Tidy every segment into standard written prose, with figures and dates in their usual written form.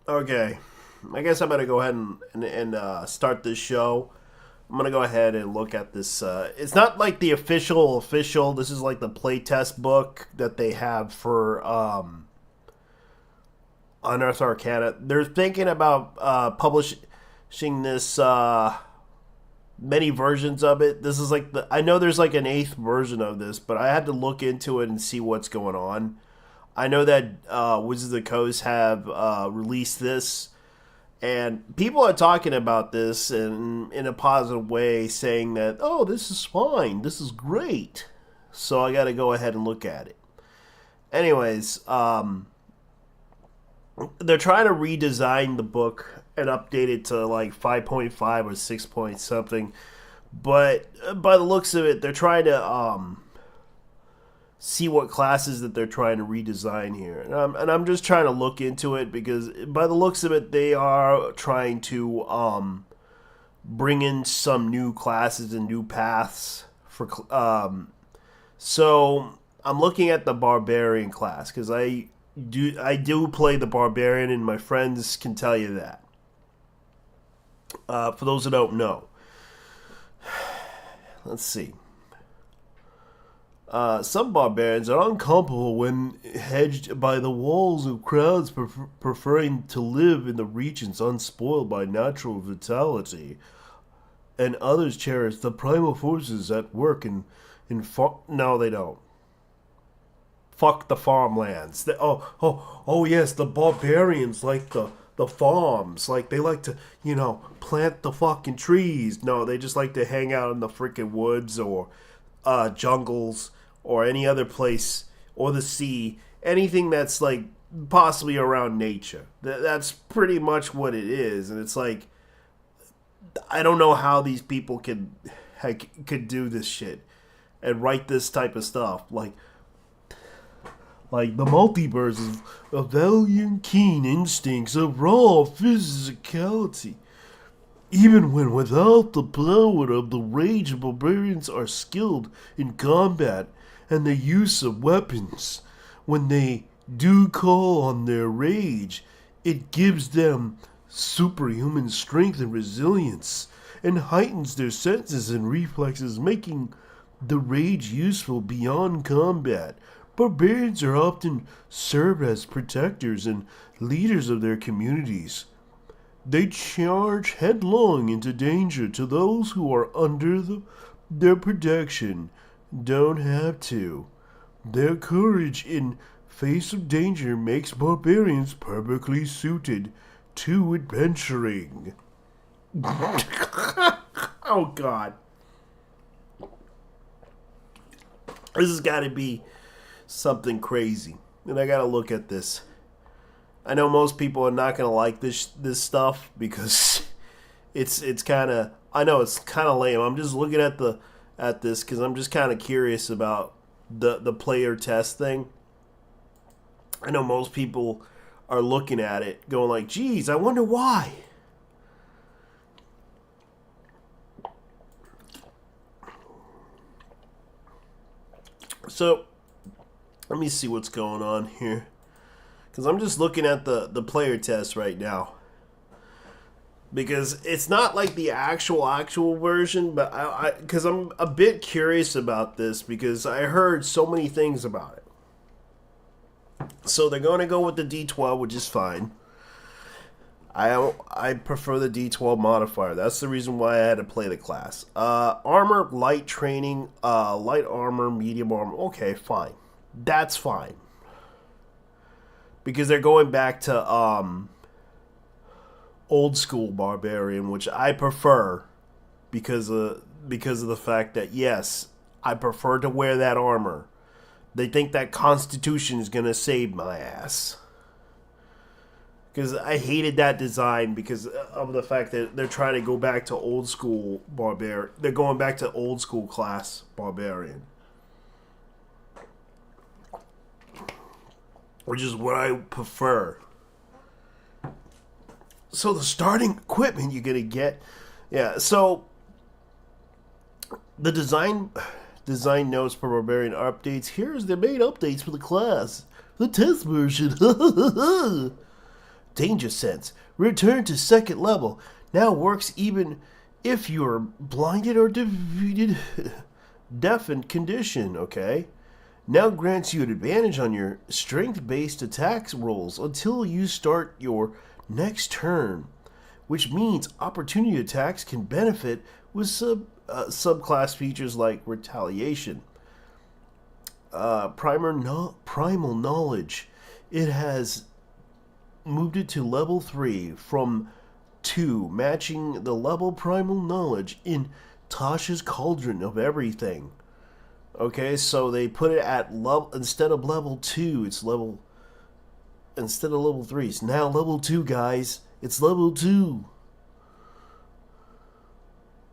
Okay, I guess I'm gonna go ahead and start this show. I'm gonna go ahead and look at this. It's not like the official. This is like the playtest book that they have for Unearthed Arcana. They're thinking about publishing this many versions of it. This is like I know there's like an eighth version of this, but I had to look into it and see what's going on. I know that Wizards of the Coast have released this, and people are talking about this in a positive way, saying that, oh, this is fine, this is great. So I got to go ahead and look at it. Anyways, they're trying to redesign the book and update it to like 5.5 or 6 point something. But by the looks of it, they're trying to see what classes that they're trying to redesign here. And I'm just trying to look into it because by the looks of it, they are trying to bring in some new classes and new paths for. So I'm looking at the barbarian class because I do play the barbarian, and my friends can tell you that. For those who don't know, let's see. Some barbarians are uncomfortable when hedged by the walls of crowds, preferring to live in the regions unspoiled by natural vitality. And others cherish the primal forces at work no, they don't. Fuck the farmlands. Oh, yes, the barbarians like the farms. Like, they like to, plant the fucking trees. No, they just like to hang out in the freaking woods or jungles or any other place or the sea. Anything that's, like, possibly around nature. That's pretty much what it is. And it's like, I don't know how these people could do this shit and write this type of stuff. Like the multiverse is a valiant, keen instincts of raw physicality. Even when without the power of the rage, barbarians are skilled in combat and the use of weapons. When they do call on their rage, it gives them superhuman strength and resilience, and heightens their senses and reflexes, making the rage useful beyond combat. Barbarians are often served as protectors and leaders of their communities. They charge headlong into danger to those who are under their protection. Don't have to. Their courage in face of danger makes barbarians perfectly suited to adventuring. Oh God. This has got to be something crazy. And I gotta look at this. I know most people are not gonna like this stuff because it's kind of, I know it's kind of lame. I'm just looking at this because I'm just kind of curious about the player test thing. I know most people are looking at it going like, geez, I wonder why. So let me see what's going on here. Because I'm just looking at the player test right now. Because it's not like the actual version, but because I'm a bit curious about this because I heard so many things about it. So they're going to go with the D12, which is fine. I prefer the D12 modifier. That's the reason why I had to play the class. Armor, light training, light armor, medium armor. Okay, fine. That's fine. Because they're going back to old school barbarian, which I prefer because of the fact that yes, I prefer to wear that armor. They think that Constitution is gonna save my ass. Because I hated that design because of the fact that they're trying to go back to old school barbarian. They're going back to old school class barbarian. Which is what I prefer. So the starting equipment you're going to get. Yeah, so the design notes for Barbarian updates. Here's the main updates for the class. The test version. Danger Sense. Return to second level. Now works even if you're blinded or defeated, deafened condition, okay? Now grants you an advantage on your strength-based attack rolls until you start your next turn, which means opportunity attacks can benefit with subclass features like retaliation. Primal knowledge. It has moved it to level 3 from 2, matching the level primal knowledge in Tasha's Cauldron of Everything. Okay, so they put it at level, instead of level 2, it's level, instead of level 3, it's now level 2, guys. It's level 2.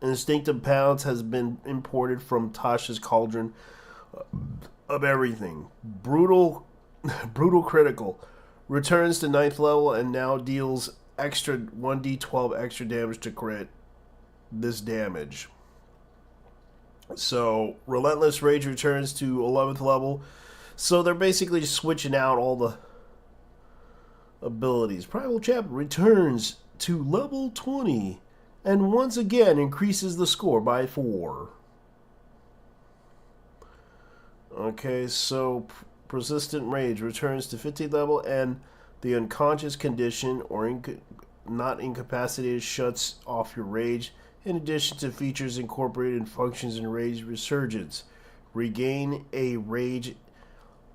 Instinctive Pounce has been imported from Tasha's Cauldron of Everything. Brutal critical. Returns to 9th level and now deals extra 1d12 extra damage to crit this damage. So, Relentless Rage returns to 11th level. So they're basically switching out all the abilities. Primal Chap returns to level 20 and once again increases the score by 4. Okay, so Persistent Rage returns to 15th level and the unconscious condition or not incapacitated shuts off your rage. In addition to features incorporated in functions in Rage Resurgence. Regain a rage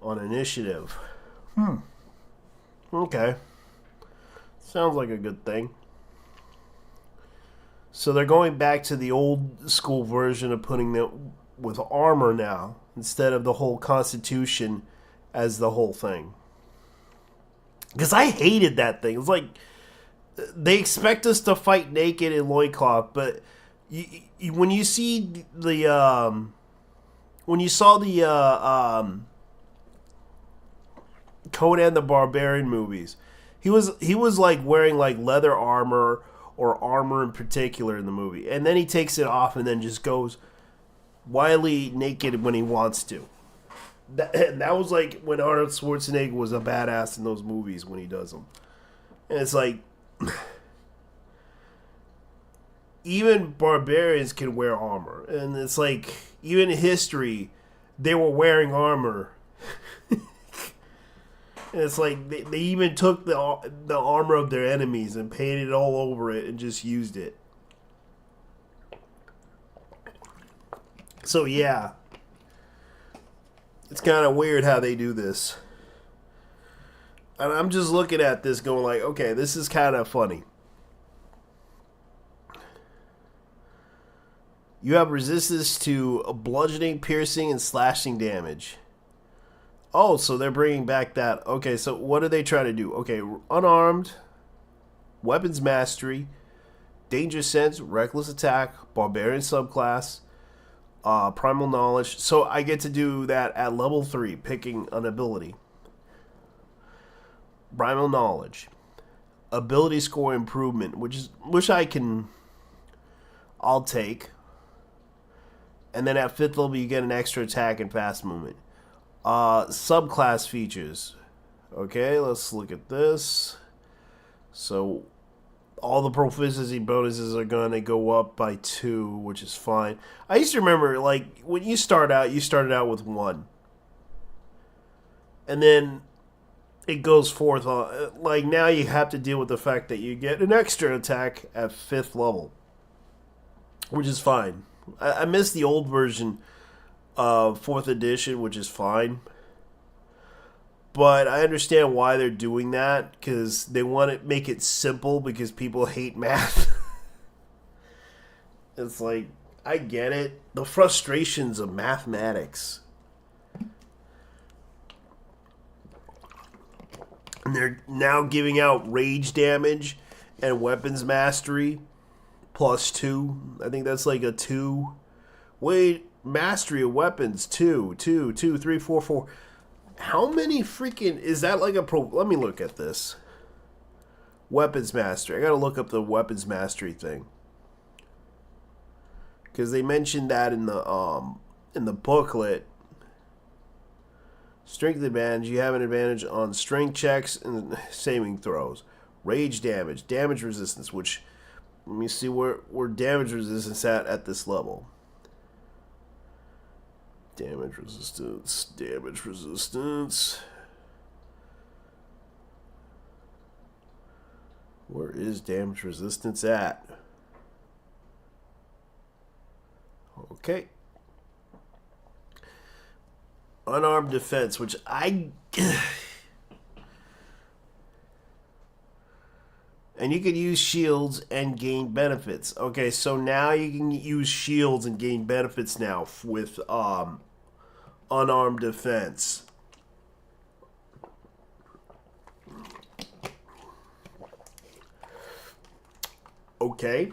on initiative. Okay. Sounds like a good thing. So they're going back to the old school version of putting them with armor now, instead of the whole Constitution as the whole thing. Because I hated that thing. It's like, they expect us to fight naked in loincloth, but when you see the when you saw the Conan the Barbarian movies, he was like wearing like leather armor or armor in particular in the movie, and then he takes it off and then just goes wildly naked when he wants to. That was like when Arnold Schwarzenegger was a badass in those movies when he does them, and it's like. Even barbarians can wear armor. And it's like, even in history, they were wearing armor. And it's like, they even took the armor of their enemies and painted it all over it and just used it. So yeah. It's kind of weird how they do this. And I'm just looking at this going like, okay, this is kind of funny. You have resistance to bludgeoning, piercing, and slashing damage. Oh, so they're bringing back that. Okay, so what are they trying to do? Okay, unarmed, weapons mastery, danger sense, reckless attack, barbarian subclass, primal knowledge. So I get to do that at level 3, picking an ability. Primal knowledge, ability score improvement, which I'll take. And then at 5th level, you get an extra attack and fast movement. Subclass features. Okay, let's look at this. So, all the proficiency bonuses are going to go up by 2, which is fine. I used to remember, like, when you started out with 1. And then it goes forth. Like, now you have to deal with the fact that you get an extra attack at 5th level. Which is fine. I miss the old version of 4th edition, which is fine. But I understand why they're doing that, because they want to make it simple because people hate math. It's like, I get it. The frustrations of mathematics. And they're now giving out rage damage and weapons mastery. +2. I think that's like a 2. Wait, mastery of weapons 2, 2, 2, 3, 4, 4. How many freaking is that? Like a pro? Let me look at this. Weapons mastery. I gotta look up the weapons mastery thing because they mentioned that in the booklet. Strength advantage. You have an advantage on strength checks and saving throws. Rage damage, damage resistance, which, let me see where damage resistance at this level. Damage resistance, damage resistance. Where is damage resistance at? Okay. Unarmed defense, which I... And you can use shields and gain benefits. Okay, so now you can use shields and gain benefits now with unarmed defense. Okay.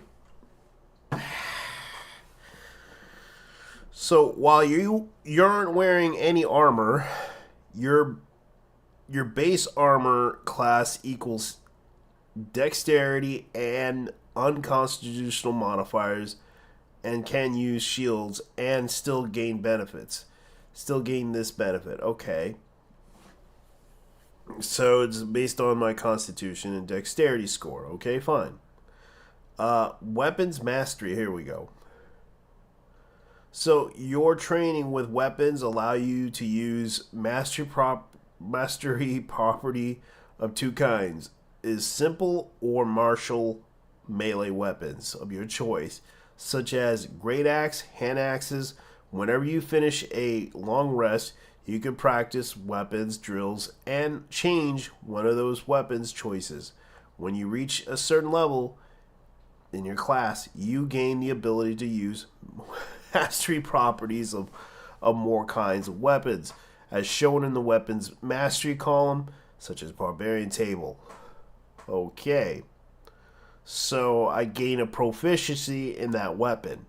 So while you aren't wearing any armor, your base armor class equals dexterity and unconstitutional modifiers, and can use shields and still gain benefits. Still gain this benefit. Okay. So it's based on my constitution and dexterity score. Okay, fine. Weapons mastery. Here we go. So your training with weapons allow you to use mastery property of two kinds: is simple or martial melee weapons of your choice, such as great axe, hand axes. Whenever you finish a long rest, you can practice weapons drills and change one of those weapons choices. When you reach a certain level in your class, you gain the ability to use mastery properties of more kinds of weapons, as shown in the weapons mastery column, such as barbarian table. Okay, so I gain a proficiency in that weapon.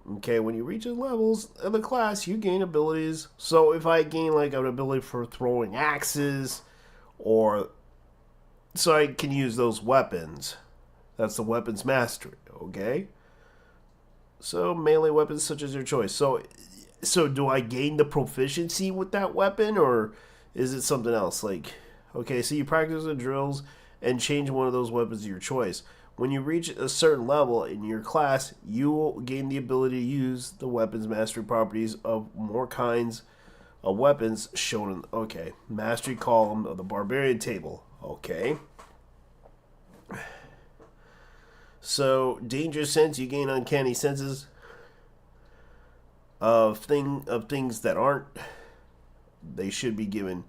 Okay, when you reach the levels of the class, you gain abilities. So if I gain like an ability for throwing axes, or so I can use those weapons. That's the weapons mastery. Okay. So melee weapons such as your choice. So do I gain the proficiency with that weapon, or is it something else? Like, okay, so you practice the drills and change one of those weapons of your choice. When you reach a certain level in your class, you will gain the ability to use the weapons mastery properties of more kinds of weapons shown in, okay, mastery column of the barbarian table. Okay. So, danger sense, you gain uncanny senses of things that aren't. They should be given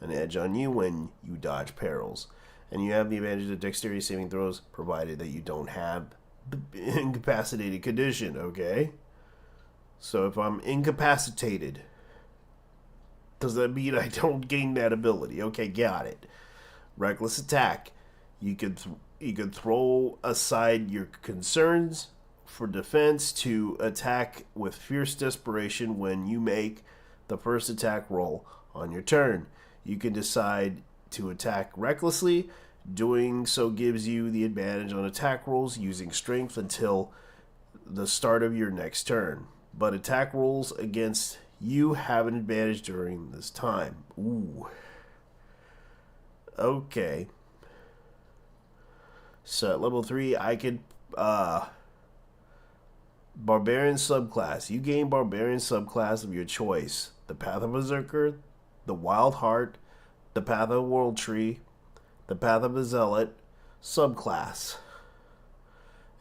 an edge on you when you dodge perils. And you have the advantage of dexterity saving throws, provided that you don't have the incapacitated condition, okay? So if I'm incapacitated, does that mean I don't gain that ability? Okay, got it. Reckless attack. You could throw aside your concerns for defense to attack with fierce desperation when you make the first attack roll on your turn. You can decide to attack recklessly. Doing so gives you the advantage on attack rolls using strength until the start of your next turn. But attack rolls against you have an advantage during this time. Ooh. Okay. So at level 3, I could Barbarian subclass. You gain Barbarian subclass of your choice. The Path of Berserker, the Wild Heart, the Path of World Tree, the Path of a Zealot, subclass.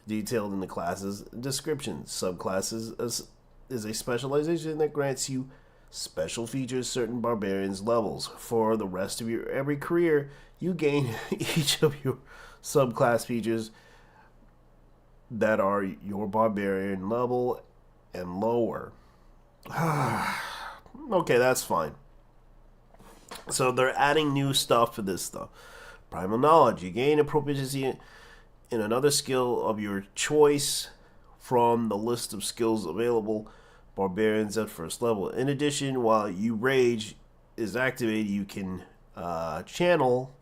Detailed in the classes description. Subclasses is a specialization that grants you special features certain barbarians levels. For the rest of your every career, you gain each of your subclass features that are your barbarian level and lower. Okay, that's fine. So they're adding new stuff for this stuff. Primal knowledge. You gain a proficiency in another skill of your choice from the list of skills available. Barbarians at first level. In addition, while you rage is activated, you can channel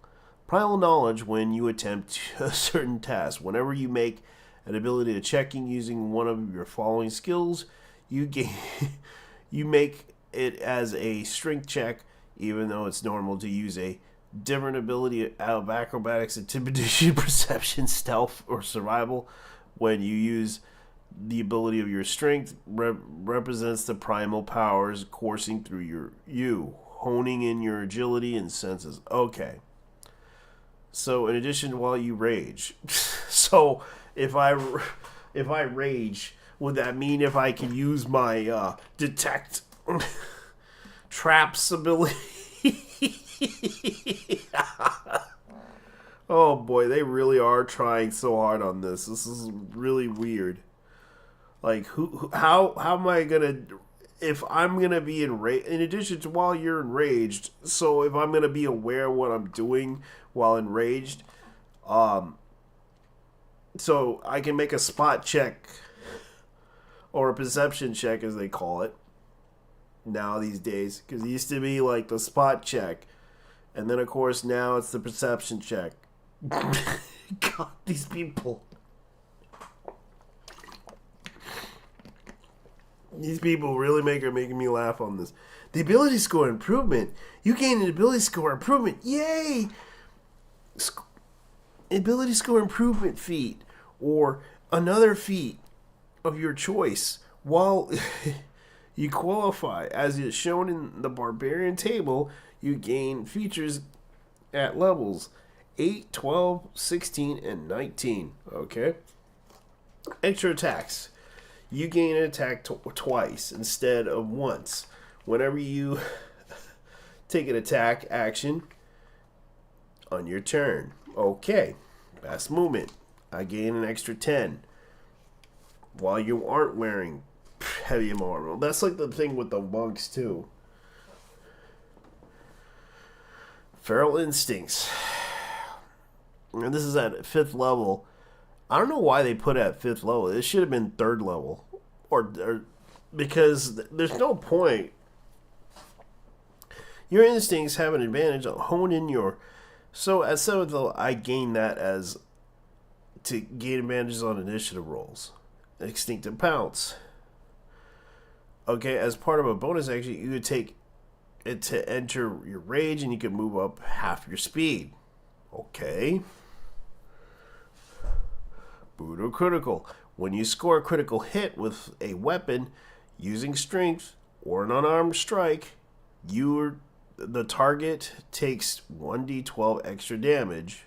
primal knowledge when you attempt a certain task. Whenever you make an ability to checking using one of your following skills, you gain you make it as a strength check, even though it's normal to use a different ability out of acrobatics, intimidation, perception, stealth, or survival. When you use the ability of your strength, represents the primal powers coursing through you, honing in your agility and senses. Okay. So in addition, while you rage, so if I rage, would that mean if I can use my detect traps ability? Oh boy, they really are trying so hard on this. This is really weird. Like, how am I gonna, if I'm gonna be enraged, in addition to while you're enraged, so if I'm gonna be aware of what I'm doing while enraged, so I can make a spot check, or a perception check as they call it now these days, because it used to be like the spot check, and then of course now it's the perception check. God, these people. These people really making me laugh on this. The ability score improvement. You gain an ability score improvement. Yay! Ability score improvement feat, or another feat of your choice while you qualify. As is shown in the Barbarian table, you gain features at levels 8, 12, 16, and 19. Okay? Extra attacks. You gain an attack twice instead of once. Whenever you take an attack action on your turn. Okay. Fast movement. I gain an extra 10. While you aren't wearing heavy armor. That's like the thing with the monks too. Feral instincts. And this is at 5th level. I don't know why they put it at 5th level. It should have been 3rd level. Or because there's no point. Your instincts have an advantage on hone in your. So at 7th level, I gain that as to gain advantages on initiative rolls. Instinctive pounce. Okay, as part of a bonus action, you would take it to enter your rage, and you can move up half your speed. Okay. Brutal critical. When you score a critical hit with a weapon using strength or an unarmed strike, the target takes 1d12 extra damage.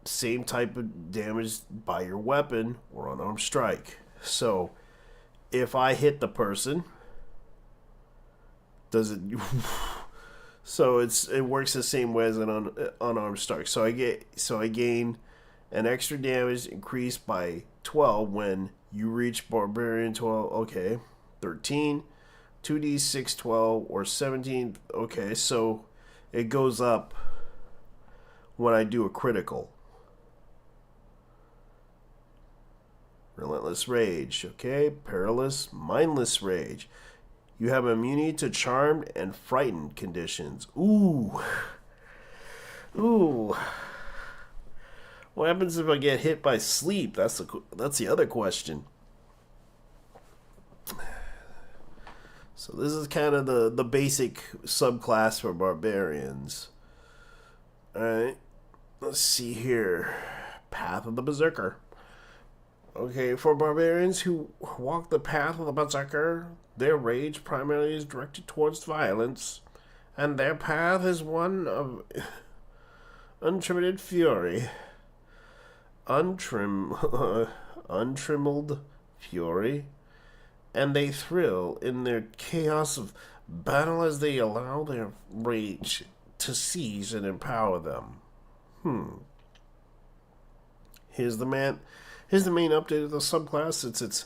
Same type of damage by your weapon or unarmed strike. So, if I hit the person, does it? So it works the same way as an unarmed strike. So I gain an extra damage increased by 12 when you reach Barbarian 12. Okay, 13, 2d6 12 or 17. Okay, so it goes up when I do a critical. Relentless rage. Okay, perilous, mindless rage. You have immunity to charmed and frightened conditions. Ooh. What happens if I get hit by sleep? That's the other question. So this is kind of the basic subclass for barbarians. Alright. Let's see here. Path of the Berserker. Okay, for barbarians who walk the path of the Berserker, their rage primarily is directed towards violence, and their path is one of untrimmed fury. Untrimmed fury, and they thrill in their chaos of battle as they allow their rage to seize and empower them. Here's the main update of the subclass since it's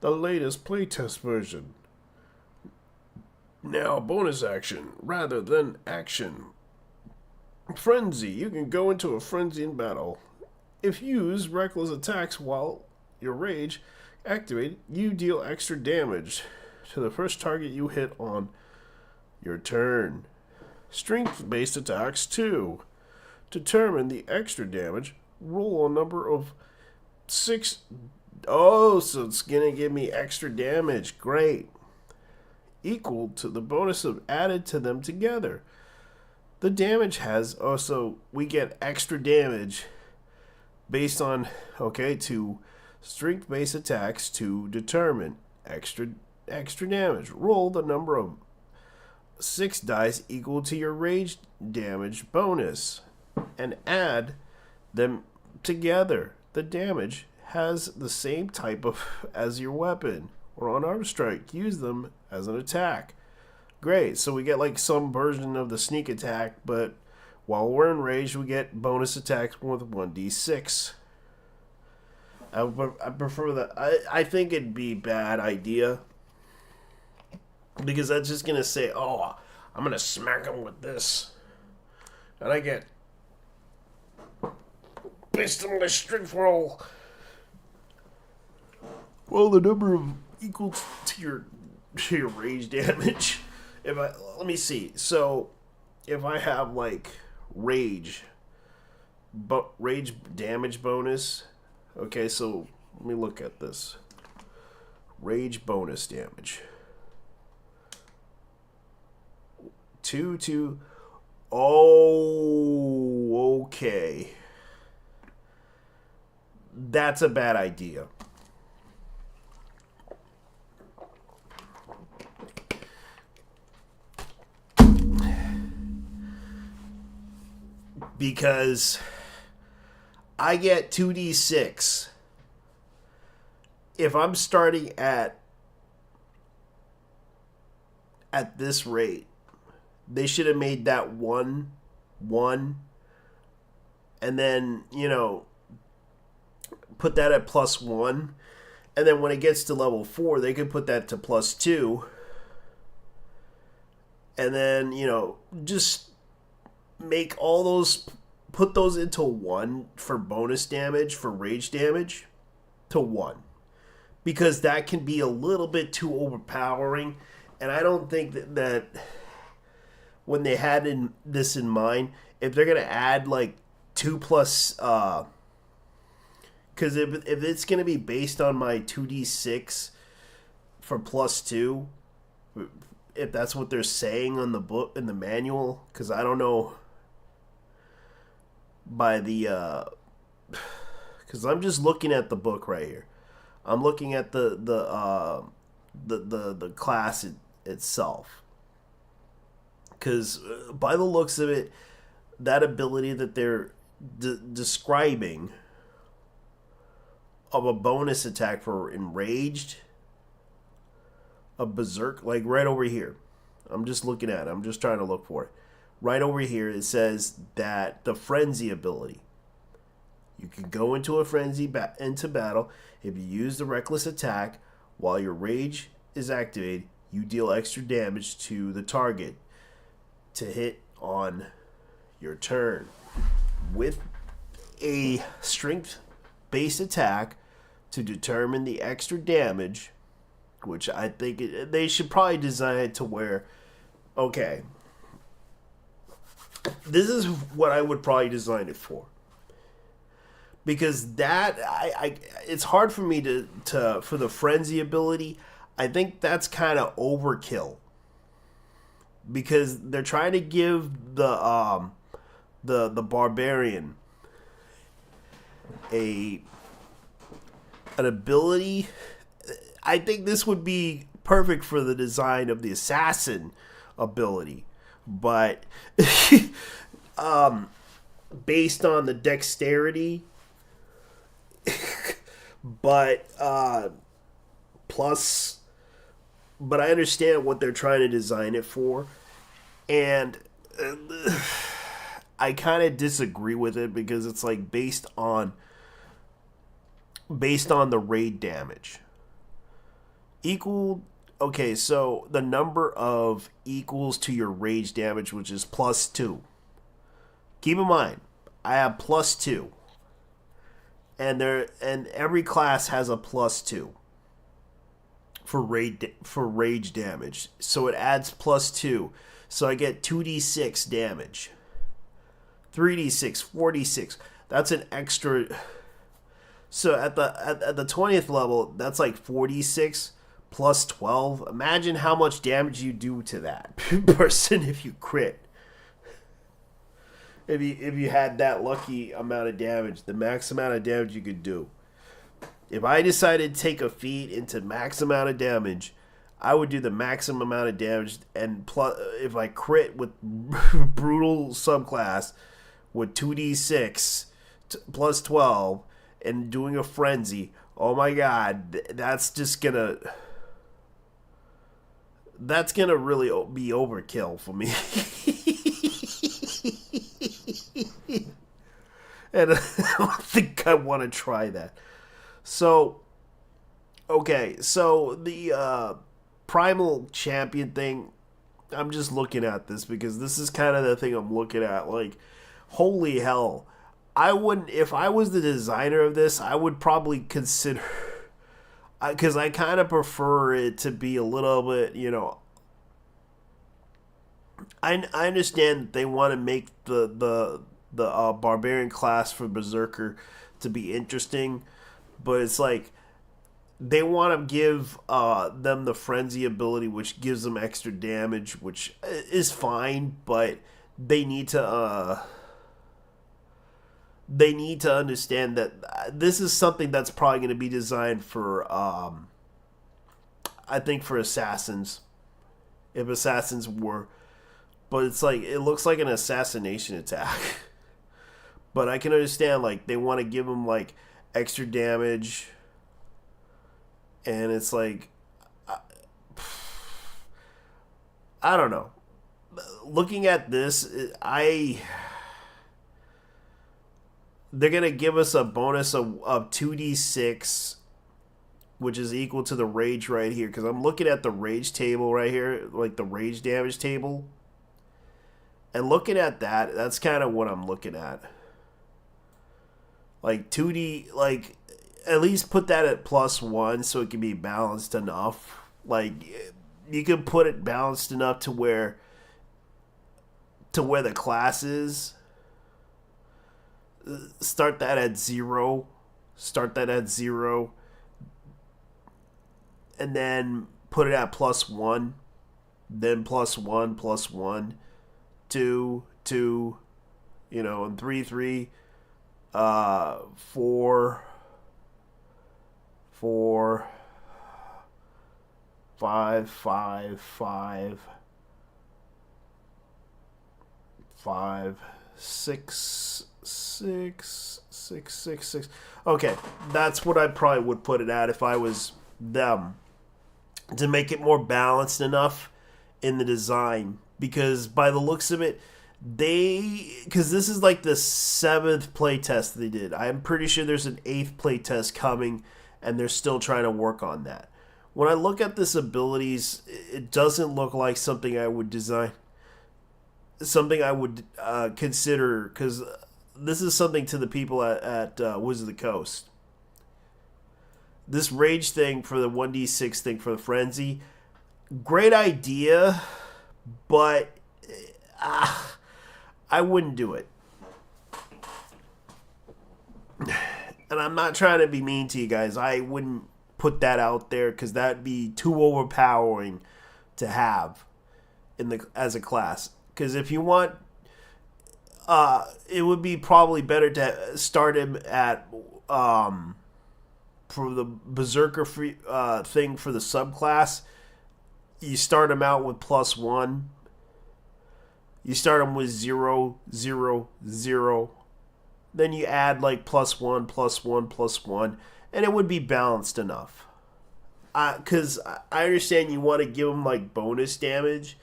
the latest playtest version. Now, bonus action rather than action. Frenzy. You can go into a frenzy in battle. If you use reckless attacks while your rage activated, you deal extra damage to the first target you hit on your turn. Strength-based attacks, too. Determine the extra damage. Roll a number of 6. Oh, so it's going to give me extra damage. Great. Equal to the bonus of added to them together. The damage has also, we get extra damage based on, okay, to strength based attacks to determine extra damage. Roll the number of 6 dice equal to your rage damage bonus and add them together. The damage has the same type of as your weapon or unarmed strike. Use them as an attack. Great, so we get like some version of the sneak attack, but while we're enraged, we get bonus attacks with 1d6. I prefer that. I think it'd be a bad idea, because that's just going to say, oh, I'm going to smack him with this. And I get based on my strength roll. Well, the number of equal to your rage damage. Let me see. So, if I have like rage damage bonus. Okay, so let me look at this. Rage bonus damage. 2. Oh, okay. That's a bad idea. Because I get 2d6 if I'm starting at this rate. They should have made that 1, and then, put that at +1, and then when it gets to level 4, they could put that to +2, and then, just make all those, put those into 1 for bonus damage, for rage damage, to 1. Because that can be a little bit too overpowering, and I don't think that when they had this in mind, if they're going to add like 2 plus, because if it's going to be based on my 2d6 for +2, if that's what they're saying on the book, in the manual, because I don't know by the, because I'm just looking at the book right here. I'm looking at the class itself. Because by the looks of it, that ability that they're describing of a bonus attack for enraged, a berserk, like right over here. I'm just looking at it. I'm just trying to look for it. Right over here, it says that the frenzy ability. You can go into a frenzy into battle. If you use the reckless attack while your rage is activated, you deal extra damage to the target to hit on your turn. With a strength-based attack to determine the extra damage, which I think they should probably design it to where, okay, this is what I would probably design it for. Because that, it's hard for me to for the frenzy ability. I think that's kind of overkill. Because they're trying to give the barbarian an ability. I think this would be perfect for the design of the assassin ability, but based on the dexterity, but plus. But I understand what they're trying to design it for, and I kind of disagree with it because it's like based on the raid damage. Okay, so the number of equals to your rage damage, which is +2. Keep in mind, I have +2, and every class has a +2. For rage damage. So it adds +2. So I get 2d6 damage. 3d6, 4d6. That's an extra. So at the 20th level, that's like 4d6 plus 12. Imagine how much damage you do to that person if you crit. If you had that lucky amount of damage, the max amount of damage you could do. If I decided to take a feat into max amount of damage, I would do the maximum amount of damage, and plus, if I crit with brutal subclass with 2d6 plus 12 and doing a frenzy, oh my god, that's gonna really be overkill for me. And I don't think I want to try that. So, okay, so the primal champion thing, I'm just looking at this because this is kind of the thing I'm looking at. Like, holy hell. I wouldn't, if I was the designer of this, I would probably consider, because I kind of prefer it to be a little bit, you know, I understand that they want to make the barbarian class for Berserker to be interesting, but it's like they want to give them the frenzy ability, which gives them extra damage, which is fine, but they need to understand that this is something that's probably going to be designed for I think for assassins, if assassins were, but it's like it looks like an assassination attack. But I can understand, like, they want to give them like extra damage, and it's like I don't know. Looking at this, they're gonna give us a bonus of 2d6, which is equal to the rage right here. Because I'm looking at the rage table right here, like the rage damage table, and looking at that, that's kind of what I'm looking at. Like 2d, like at least put that at +1 so it can be balanced enough. Like you can put it balanced enough to where the class is. Start that at 0. And then put it at +1. Then +1, 2, you know, and 3, 4, 5, 6. Okay, that's what I probably would put it at if I was them, to make it more balanced enough in the design. Because by the looks of it, because this is like the 7th playtest they did. I'm pretty sure there's an 8th playtest coming, and they're still trying to work on that. When I look at this abilities, it doesn't look like something I would design, something I would consider, because this is something to the people at Wizard of the Coast. This rage thing for the 1d6 thing for the frenzy, great idea, but I wouldn't do it. And I'm not trying to be mean to you guys. I wouldn't put that out there because that'd be too overpowering to have as a class. Because if you want, it would be probably better to start him at for the Berserker thing for the subclass. You start him out with +1. You start him with 0, 0, 0. Then you add like +1, +1, +1, and it would be balanced enough. Because I understand you want to give him like bonus damage,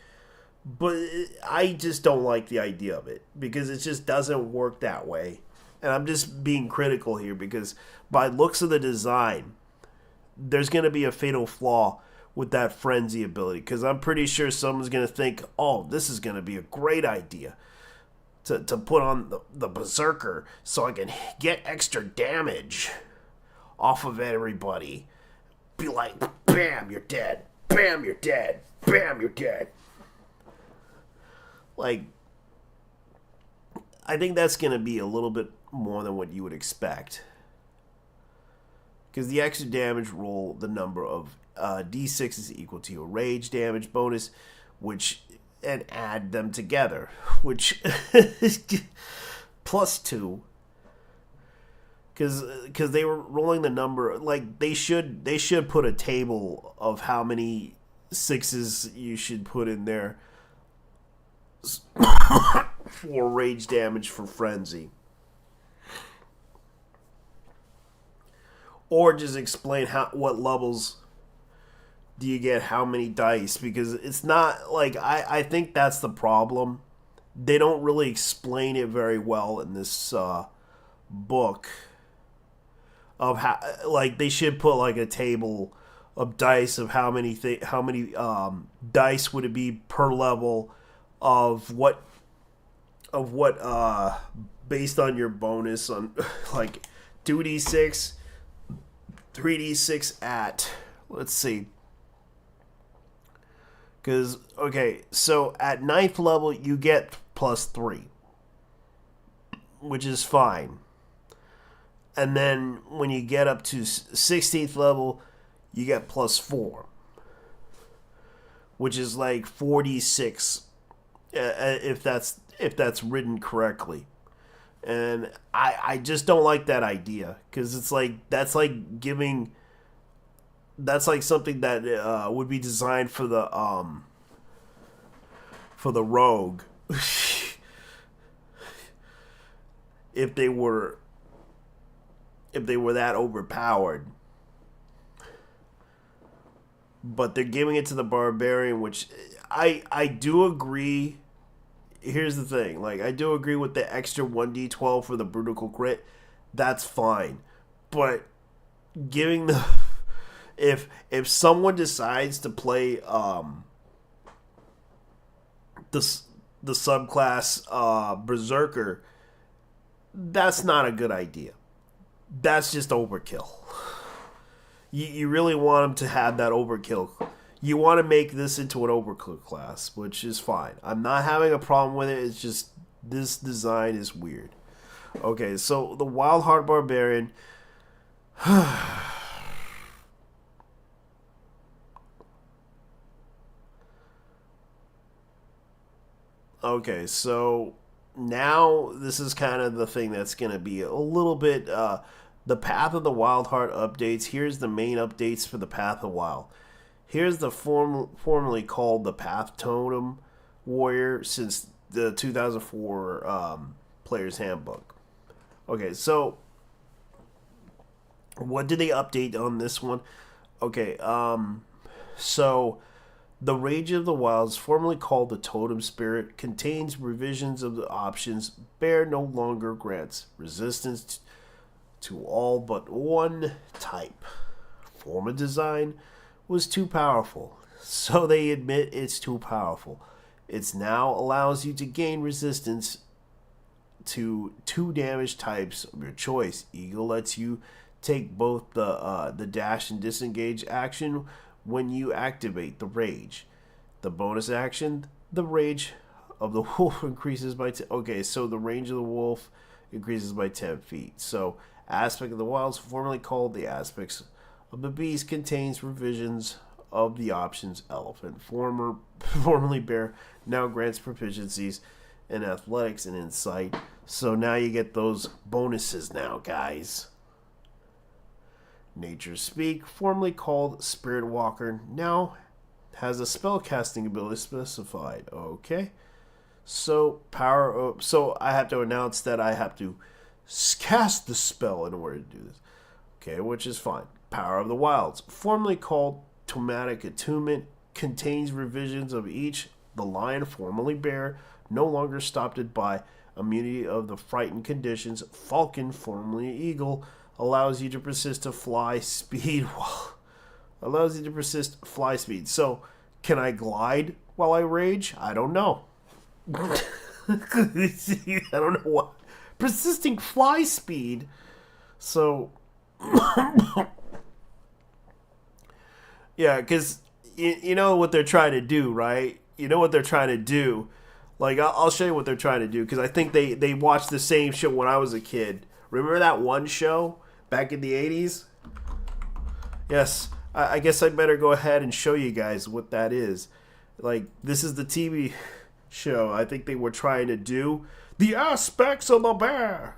but I just don't like the idea of it because it just doesn't work that way. And I'm just being critical here because by looks of the design, there's going to be a fatal flaw with that frenzy ability, because I'm pretty sure someone's going to think, oh, this is going to be a great idea to put on the Berserker so I can get extra damage off of everybody. Be like, bam, you're dead. Bam, you're dead. Bam, you're dead. Like, I think that's going to be a little bit more than what you would expect. Because the extra damage roll, the number of D6 is equal to your rage damage bonus, which and add them together, which plus 2. Because they were rolling the number, like they should put a table of how many 6s you should put in there for rage damage for frenzy, or just explain what levels do you get how many dice, because it's not like I think that's the problem. They don't really explain it very well in this book of how, like, they should put like a table of dice of how many dice would it be per level of what based on your bonus on like 2d6, 3d6 at, let's see, because okay, so at 9th level you get plus 3, which is fine. And then when you get up to 16th level, you get plus 4, which is like 46, if that's written correctly. And I just don't like that idea, because it's like that's like something that would be designed for the rogue if they were that overpowered. But they're giving it to the barbarian, which I do agree. Here's the thing, like, I do agree with the extra 1d12 for the brutal crit. That's fine. But giving the if someone decides to play the subclass Berserker, that's not a good idea. That's just overkill. You really want them to have that overkill. You want to make this into an overkill class, which is fine. I'm not having a problem with it. It's just this design is weird. Okay, so the Wild Heart Barbarian. Okay, so now this is kind of the thing that's going to be a little bit the Path of the Wild Heart updates. Here's the main updates for the Path of Wild. Here's the formerly called the Path Totem Warrior since the 2004 Player's Handbook. Okay, so what did they update on this one? Okay, so the Rage of the Wilds, formerly called the Totem Spirit, contains revisions of the options. Bear no longer grants resistance to all but one type. Former design was too powerful, so they admit it's too powerful. It now allows you to gain resistance to 2 damage types of your choice. Eagle lets you take both the dash and disengage action when you activate the Rage. The bonus action, the Rage of the Wolf, increases by 10. Okay, so the range of the Wolf increases by 10 feet. So Aspect of the Wilds, formerly called the Aspects of the Beast, contains revisions of the options Elephant. Formerly Bear now grants proficiencies in Athletics and Insight. So now you get those bonuses now, guys. Nature Speak, formerly called Spirit Walker, now has a spellcasting ability specified. Okay. So so I have to announce that I have to cast the spell in order to do this. Okay, which is fine. Power of the Wilds, formerly called Tomatic Attunement, contains revisions of each. The Lion, formerly Bear, no longer stopped by immunity of the frightened conditions. Falcon, formerly Eagle, allows you to persist to fly speed. So, can I glide while I rage? I don't know. I don't know what. Persisting fly speed. So, yeah, because you know what they're trying to do, right? You know what they're trying to do. Like, I'll show you what they're trying to do, because I think they watched the same show when I was a kid. Remember that one show back in the 80s? Yes, I guess I better go ahead and show you guys what that is. Like, this is the TV show. I think they were trying to do the aspects of the bear.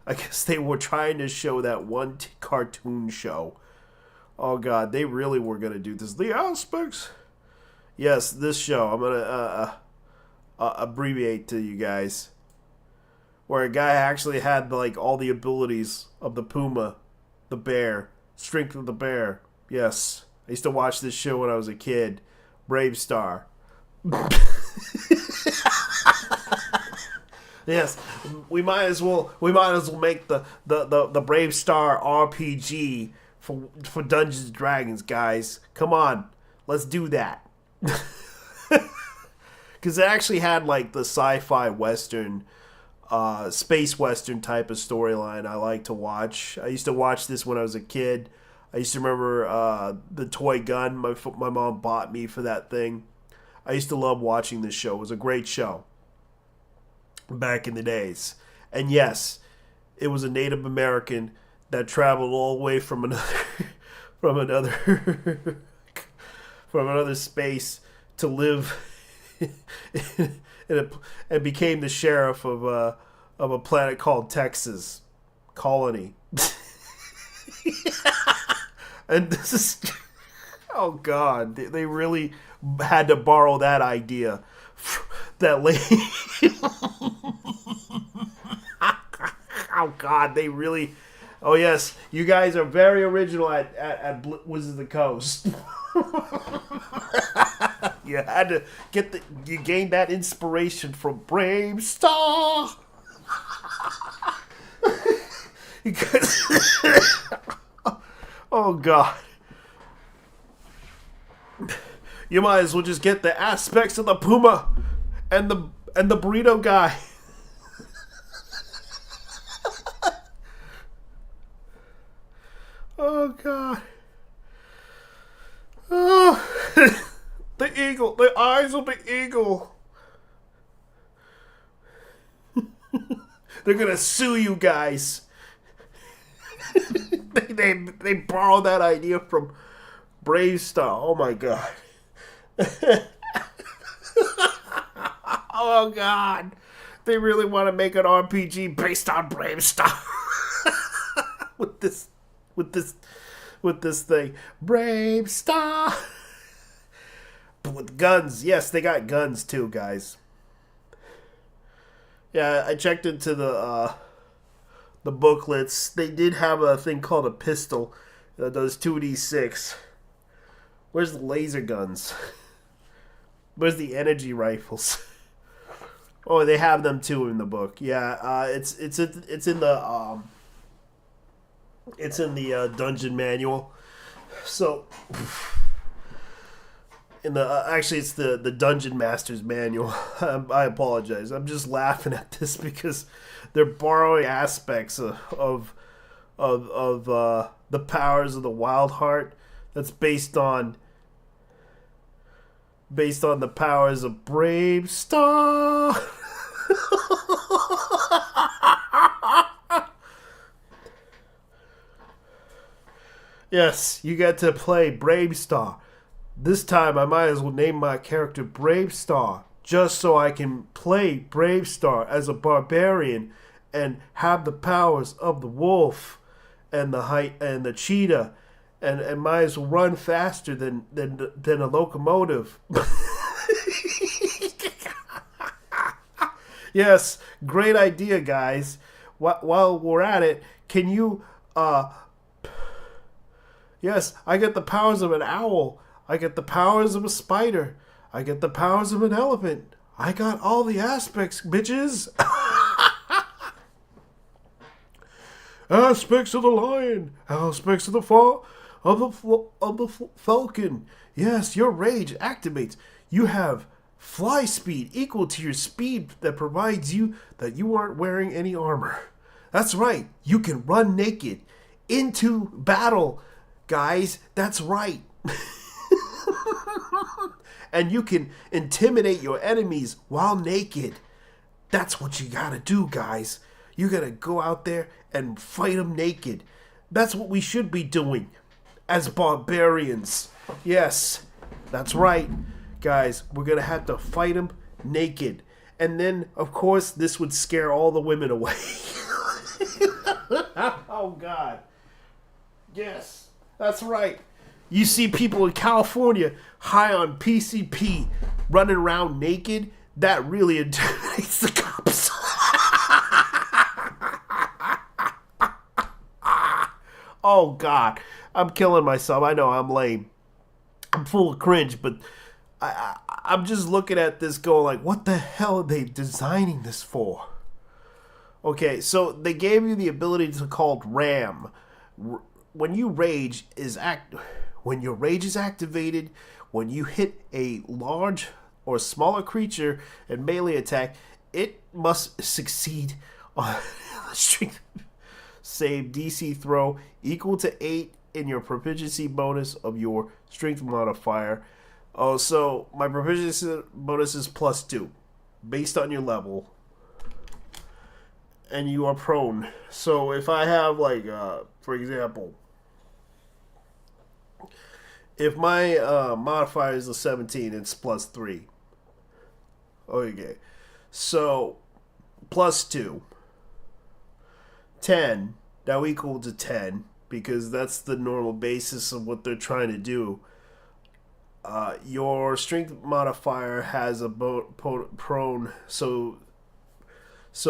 I guess they were trying to show that one cartoon show. Oh God, they really were gonna do this. The aspects. Yes, this show. I'm gonna abbreviate to you guys. Where a guy actually had like all the abilities of the puma, the bear, strength of the bear. Yes, I used to watch this show when I was a kid. Brave Star. Yes, we might as well make the Brave Star RPG for Dungeons and Dragons, guys. Come on, let's do that. Because it actually had like the sci-fi western, space western type of storyline I like to watch. I used to watch this when I was a kid. I used to remember the toy gun my mom bought me for that thing. I used to love watching this show. It was a great show back in the days. And yes, it was a Native American that traveled all the way from another from another space to live and became the sheriff of a planet called Texas Colony. And this is, oh God, they really had to borrow that idea. That lady. Oh God, they really. Oh yes, you guys are very original at Wizards of the Coast. You had to you gained that inspiration from Brave Star. Oh God. You might as well just get the aspects of the puma and the burrito guy. Oh God. Oh. The eagle, the eyes of the eagle. They're gonna sue you guys. They borrowed that idea from Brave Star. Oh my God. Oh God. They really want to make an RPG based on Brave Star. with this thing. Brave Star. But with guns. Yes, they got guns too, guys. Yeah, I checked into the booklets. They did have a thing called a pistol that does 2d6. Where's the laser guns? Where's the energy rifles? Oh, they have them too in the book. Yeah, it's in the dungeon manual. So actually it's the Dungeon Master's manual. I apologize. I'm just laughing at this because they're borrowing aspects of the powers of the Wild Heart that's based on the powers of Brave Star. Yes, you get to play Brave Star. This time I might as well name my character Brave Star, just so I can play Brave Star as a barbarian and have the powers of the wolf and the cheetah, and might as well run faster than a locomotive. Yes, great idea, guys. While we're at it, can you yes, I get the powers of an owl. I get the powers of a spider. I get the powers of an elephant. I got all the aspects, bitches. Aspects of the lion. Aspects of the falcon. Yes, your rage activates. You have fly speed equal to your speed that provides you that you aren't wearing any armor. That's right. You can run naked into battle. Guys, that's right. And you can intimidate your enemies while naked. That's what you gotta do, guys. You gotta go out there and fight them naked. That's what we should be doing. as barbarians. Yes, that's right, guys. We're gonna have to fight them naked. And then, of course, this would scare all the women away. Oh, God. Yes, that's right. You see people in California high on PCP running around naked. That really intimidates the cops. Oh, God. I'm killing myself. I know I'm lame. I'm full of cringe, but I'm just looking at this going like, what the hell are they designing this for? Okay, so they gave you the ability to call RAM. When your rage is activated, when you hit a large or smaller creature and melee attack, it must succeed on a strength save DC throw equal to 8 in your proficiency bonus of your strength modifier. Oh, so my proficiency bonus is +2 based on your level. And you are prone. So if I have, like, for example, if my modifier is a 17, it's +3. Okay. So, +2. 10. Now equal to 10. Because that's the normal basis of what they're trying to do. Your strength modifier has a prone. So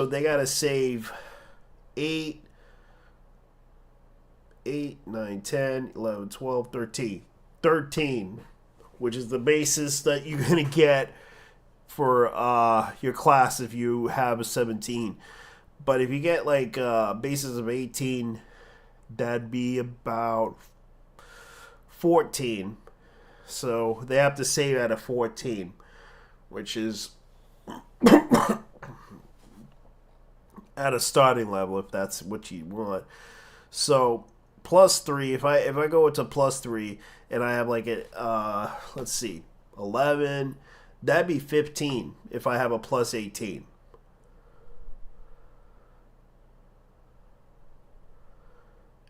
they gotta save 8, 9, 10, 11, 12, 13. 13, which is the basis that you're going to get for your class if you have a 17. But if you get like basis of 18, that'd be about 14. So they have to save at a 14, which is at a starting level if that's what you want. So +3. If I go into +3 and I have like a let's see, 11, that'd be 15 if I have a +18.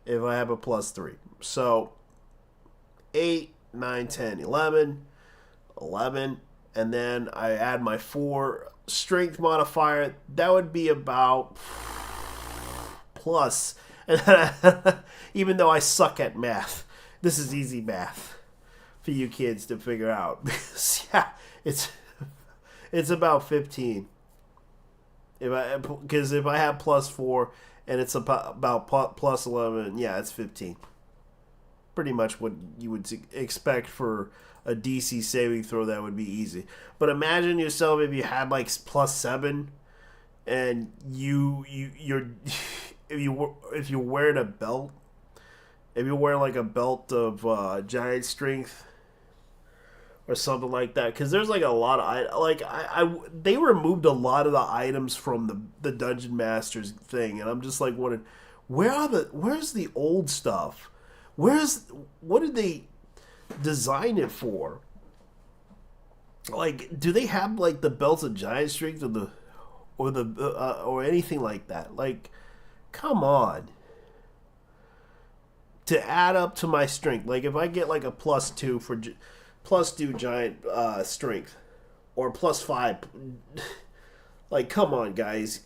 If I have a +3. So 8, 9, 10, 11, and then I add my 4 strength modifier. That would be about plus. And then even though I suck at math, this is easy math for you kids to figure out. Yeah, it's about 15. Because if I have +4 and it's about +11, yeah, it's 15. Pretty much what you would expect for a DC saving throw. That would be easy. But imagine yourself if you had like +7 and you're if you're wearing a belt, if you're wearing like a belt of giant strength or something like that, because there's like a lot of they removed a lot of the items from the Dungeon Masters thing, and I'm just like wondering, where's the old stuff? What did they design it for? Like, do they have like the belts of giant strength or anything like that? Like, come on. To add up to my strength, like if I get like a +2 for +2 giant strength or +5, like come on, guys.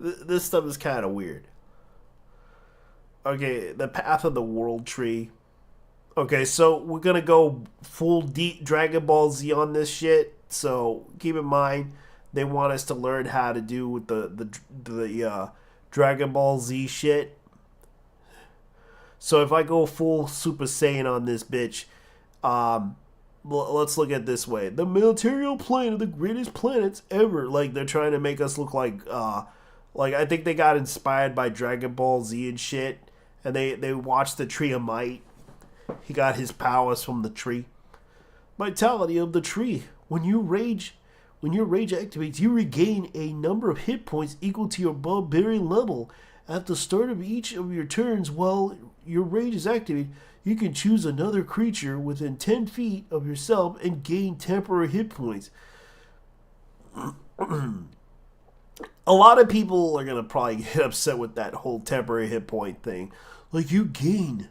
This stuff is kind of weird. Okay, the Path of the World Tree. Okay, so we're gonna go full deep Dragon Ball Z on this shit. So keep in mind, they want us to learn how to do with the Dragon Ball Z shit. So if I go full Super Saiyan on this bitch, let's look at it this way: the material plane of the greatest planets ever. Like they're trying to make us look like I think they got inspired by Dragon Ball Z and shit, and they watched the Tree of Might. He got his powers from the tree. Vitality of the tree. When your rage activates, you regain a number of hit points equal to your barbarian level. At the start of each of your turns, while your rage is activated, you can choose another creature within 10 feet of yourself and gain temporary hit points. A lot of people are gonna probably get upset with that whole temporary hit point thing. Like, you gain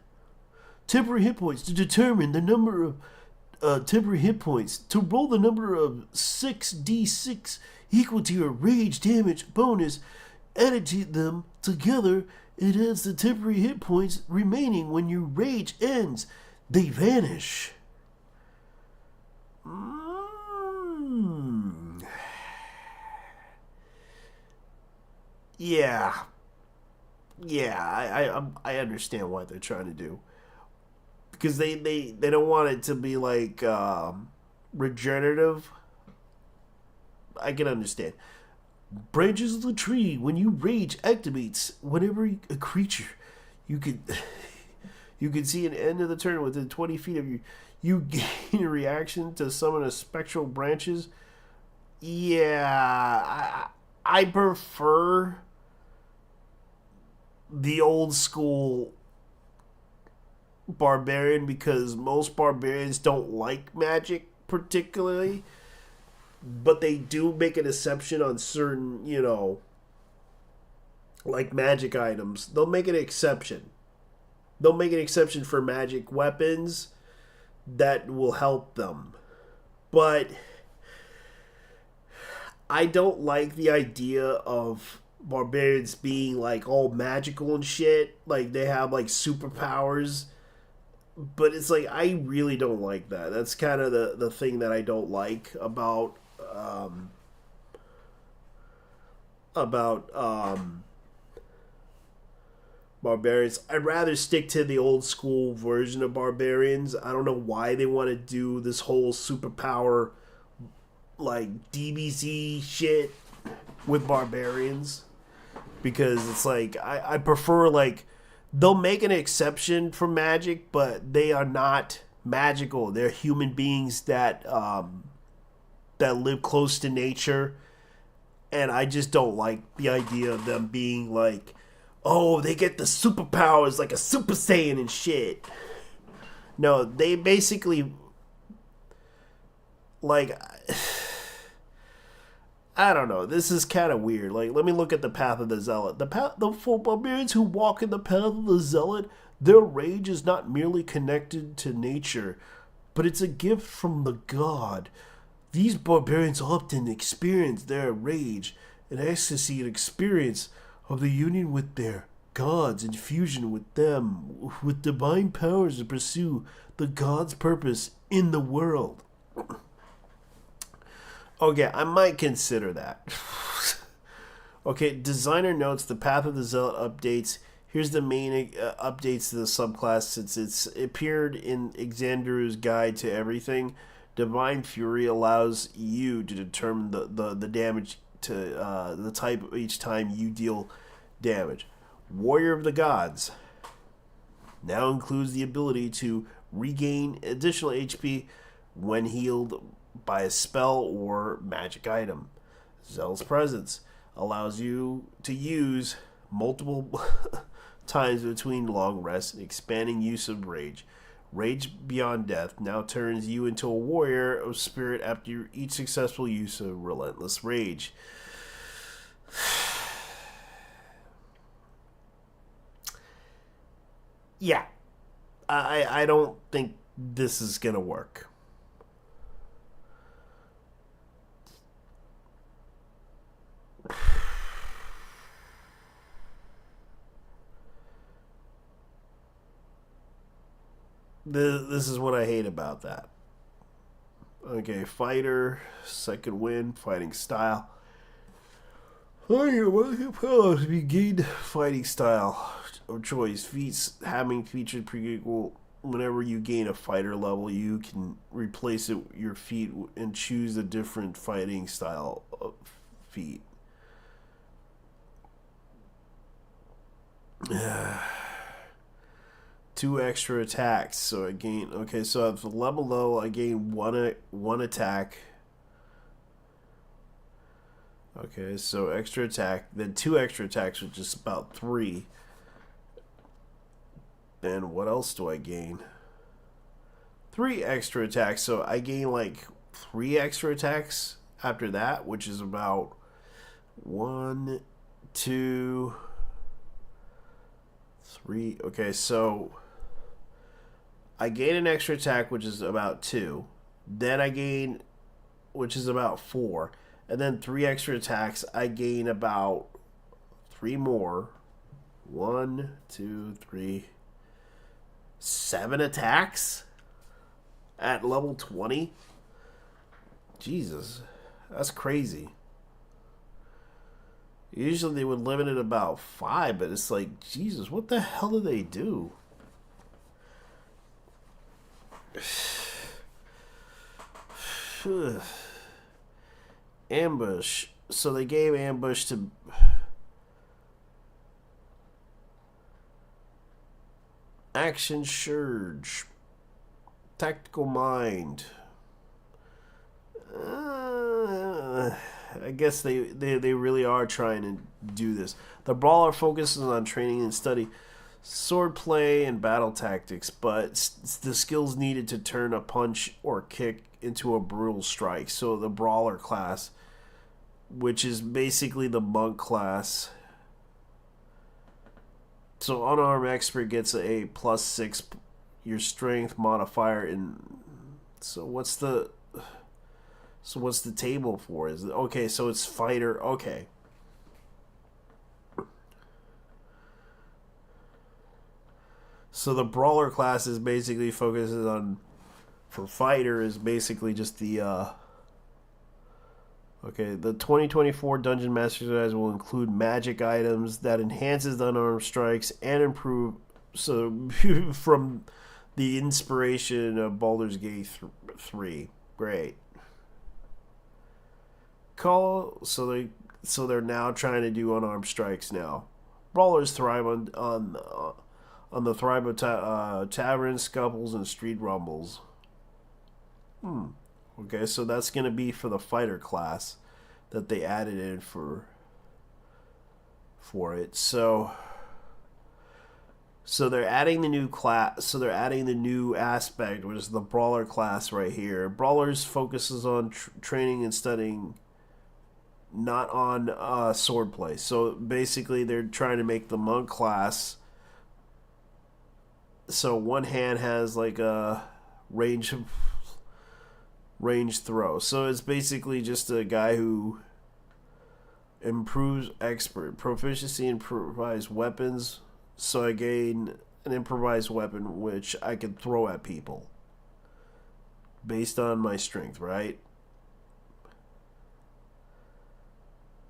temporary hit points to determine the number of temporary hit points. To roll the number of 6d6 equal to your rage damage bonus, added to them together, it adds the temporary hit points remaining when your rage ends. They vanish. Yeah. Yeah, I understand what they're trying to do. Because they don't want it to be like regenerative. I can understand. Branches of the tree. When you rage activates, whenever a creature you can you can see an end of the turn within 20 feet of you. You gain a reaction to summon a spectral branches. Yeah, I prefer the old school barbarian because most barbarians don't like magic particularly, but they do make an exception on certain, like magic items. They'll make an exception. They'll make an exception for magic weapons that will help them. But I don't like the idea of barbarians being like all magical and shit. Like they have like superpowers. But it's like I really don't like that. That's kind of the thing that I don't like about barbarians. I'd rather stick to the old school version of barbarians. I don't know why they want to do this whole superpower like DBZ shit with barbarians, because it's like I prefer like they'll make an exception for magic, but they are not magical. They're human beings that live close to nature, and I just don't like the idea of them being like, oh, they get the superpowers like a Super Saiyan and shit. No, they basically like I don't know. This is kind of weird. Like, let me look at the path of the zealot. The for barbarians who walk in the path of the zealot, their rage is not merely connected to nature, but it's a gift from the god. These barbarians often experience their rage, an ecstasy and experience of the union with their gods and fusion with them, with divine powers to pursue the god's purpose in the world. Okay, I might consider that. Okay, designer notes the Path of the Zealot updates. Here's the main updates to the subclass since it's appeared in Xanderu's Guide to Everything. Divine Fury allows you to determine the damage to the type each time you deal damage. Warrior of the Gods now includes the ability to regain additional HP when healed by a spell or magic item. Zealot's Presence allows you to use multiple times between long rests, expanding use of rage. Rage Beyond Death now turns you into a warrior of spirit after each successful use of relentless rage. Yeah, I don't think this is gonna work. This is what I hate about that. Okay, fighter, second wind, fighting style. We gained fighting style of choice. Feats having featured prequel. Whenever you gain a fighter level, you can replace it your feat and choose a different fighting style of feat. Two extra attacks, so I gain. Okay, so at the level low, I gain one attack. Okay, so extra attack, then two extra attacks, which is about 3. Then what else do I gain? 3 extra attacks, so I gain like 3 extra attacks after that, which is about 1, 2, 3. Okay, so I gain an extra attack, which is about 2. Then I gain, which is about 4. And then 3 extra attacks, I gain about 3 more. 1, 2, 3, 7 attacks at level 20? Jesus, that's crazy. Usually they would limit it about 5, but it's like, Jesus, what the hell do they do? Ambush. So they gave ambush to... Action Surge. Tactical Mind. I guess they really are trying to do this. The brawler focuses on training and study swordplay and battle tactics, but the skills needed to turn a punch or kick into a brutal strike. So the brawler class, which is basically the monk class. So unarmed expert gets a +6 your strength modifier in. So what's the table for? Is it okay? So it's fighter. Okay. So the brawler class is basically focuses on, for fighter is basically just the okay, the 2024 Dungeon Master Exercise will include magic items that enhances the unarmed strikes and improve. So from the inspiration of Baldur's Gate 3, great. So they're now trying to do unarmed strikes now. Brawlers thrive on the thrive of taverns, scuffles, and street rumbles. Okay, so that's going to be for the fighter class that they added in for it. So they're adding the new class. So they're adding the new aspect, which is the brawler class right here. Brawlers focuses on training and studying, not on swordplay. So basically, they're trying to make the monk class. So one hand has like a range throw. So it's basically just a guy who improves expert proficiency in improvised weapons. So I gain an improvised weapon which I can throw at people based on my strength, right?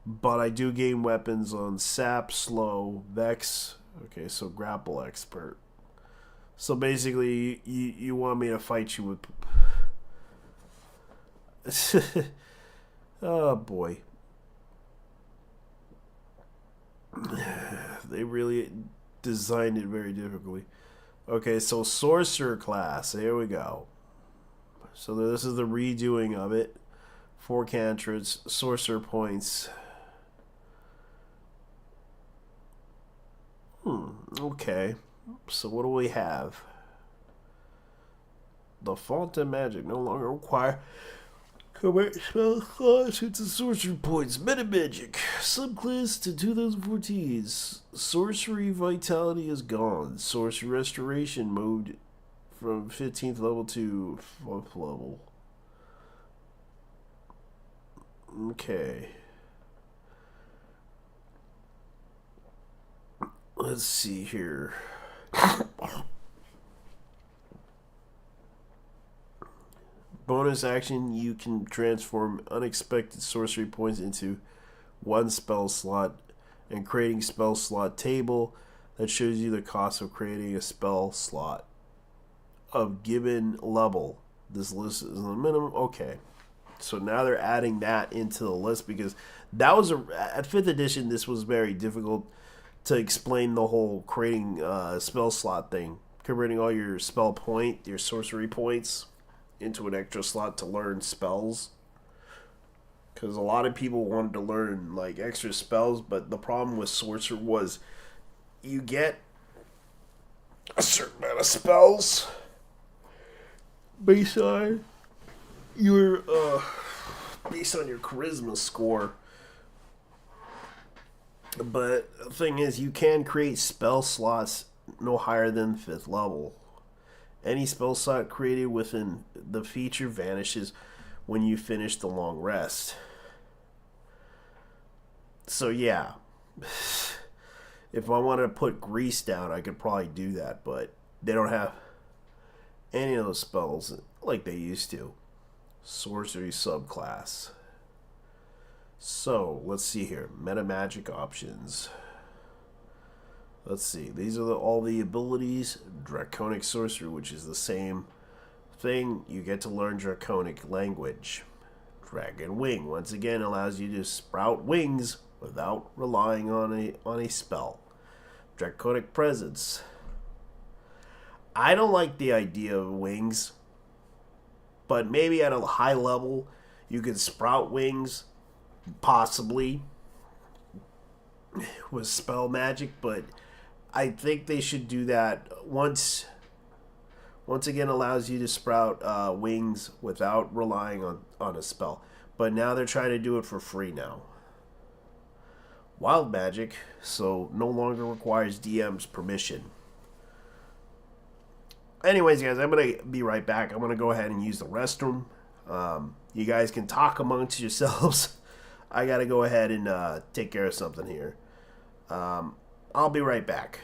But I do gain weapons on sap, slow, vex. Okay, so grapple expert. So basically, you want me to fight you with... Oh boy. They really designed it very difficultly. Okay, so sorcerer class. Here we go. So this is the redoing of it. 4 cantrips, sorcerer points. Okay. So what do we have? The font and magic no longer require correct spell class into sorcery points. Meta magic subclass to 2014. Sorcery vitality is gone. Sorcery restoration moved from 15th level to 4th level. Okay. Let's see here. Bonus action, you can transform unexpected sorcery points into 1 spell slot, and creating spell slot table that shows you the cost of creating a spell slot of given level. This list is the minimum. Okay, so now they're adding that into the list because that was at 5th edition. This was very difficult to explain the whole creating spell slot thing, converting all your your sorcery points into an extra slot to learn spells. Because a lot of people wanted to learn like extra spells, but the problem with sorcerer was you get a certain amount of spells based on your charisma score. But the thing is, you can create spell slots no higher than 5th level. Any spell slot created within the feature vanishes when you finish the long rest. So yeah, if I wanted to put grease down, I could probably do that, but they don't have any of those spells like they used to. Sorcery subclass. So let's see here. Meta magic options. Let's see. These are all the abilities. Draconic sorcery, which is the same thing. You get to learn draconic language. Dragon wing once again allows you to sprout wings without relying on a spell. Draconic presence. I don't like the idea of wings, but maybe at a high level you can sprout wings, possibly with spell magic, but I think they should do that once again allows you to sprout wings without relying on a spell. But now they're trying to do it for free now. Wild magic, so no longer requires DM's permission. Anyways, guys, I'm going to be right back. I'm going to go ahead and use the restroom. You guys can talk amongst yourselves. I got to go ahead and take care of something here. I'll be right back.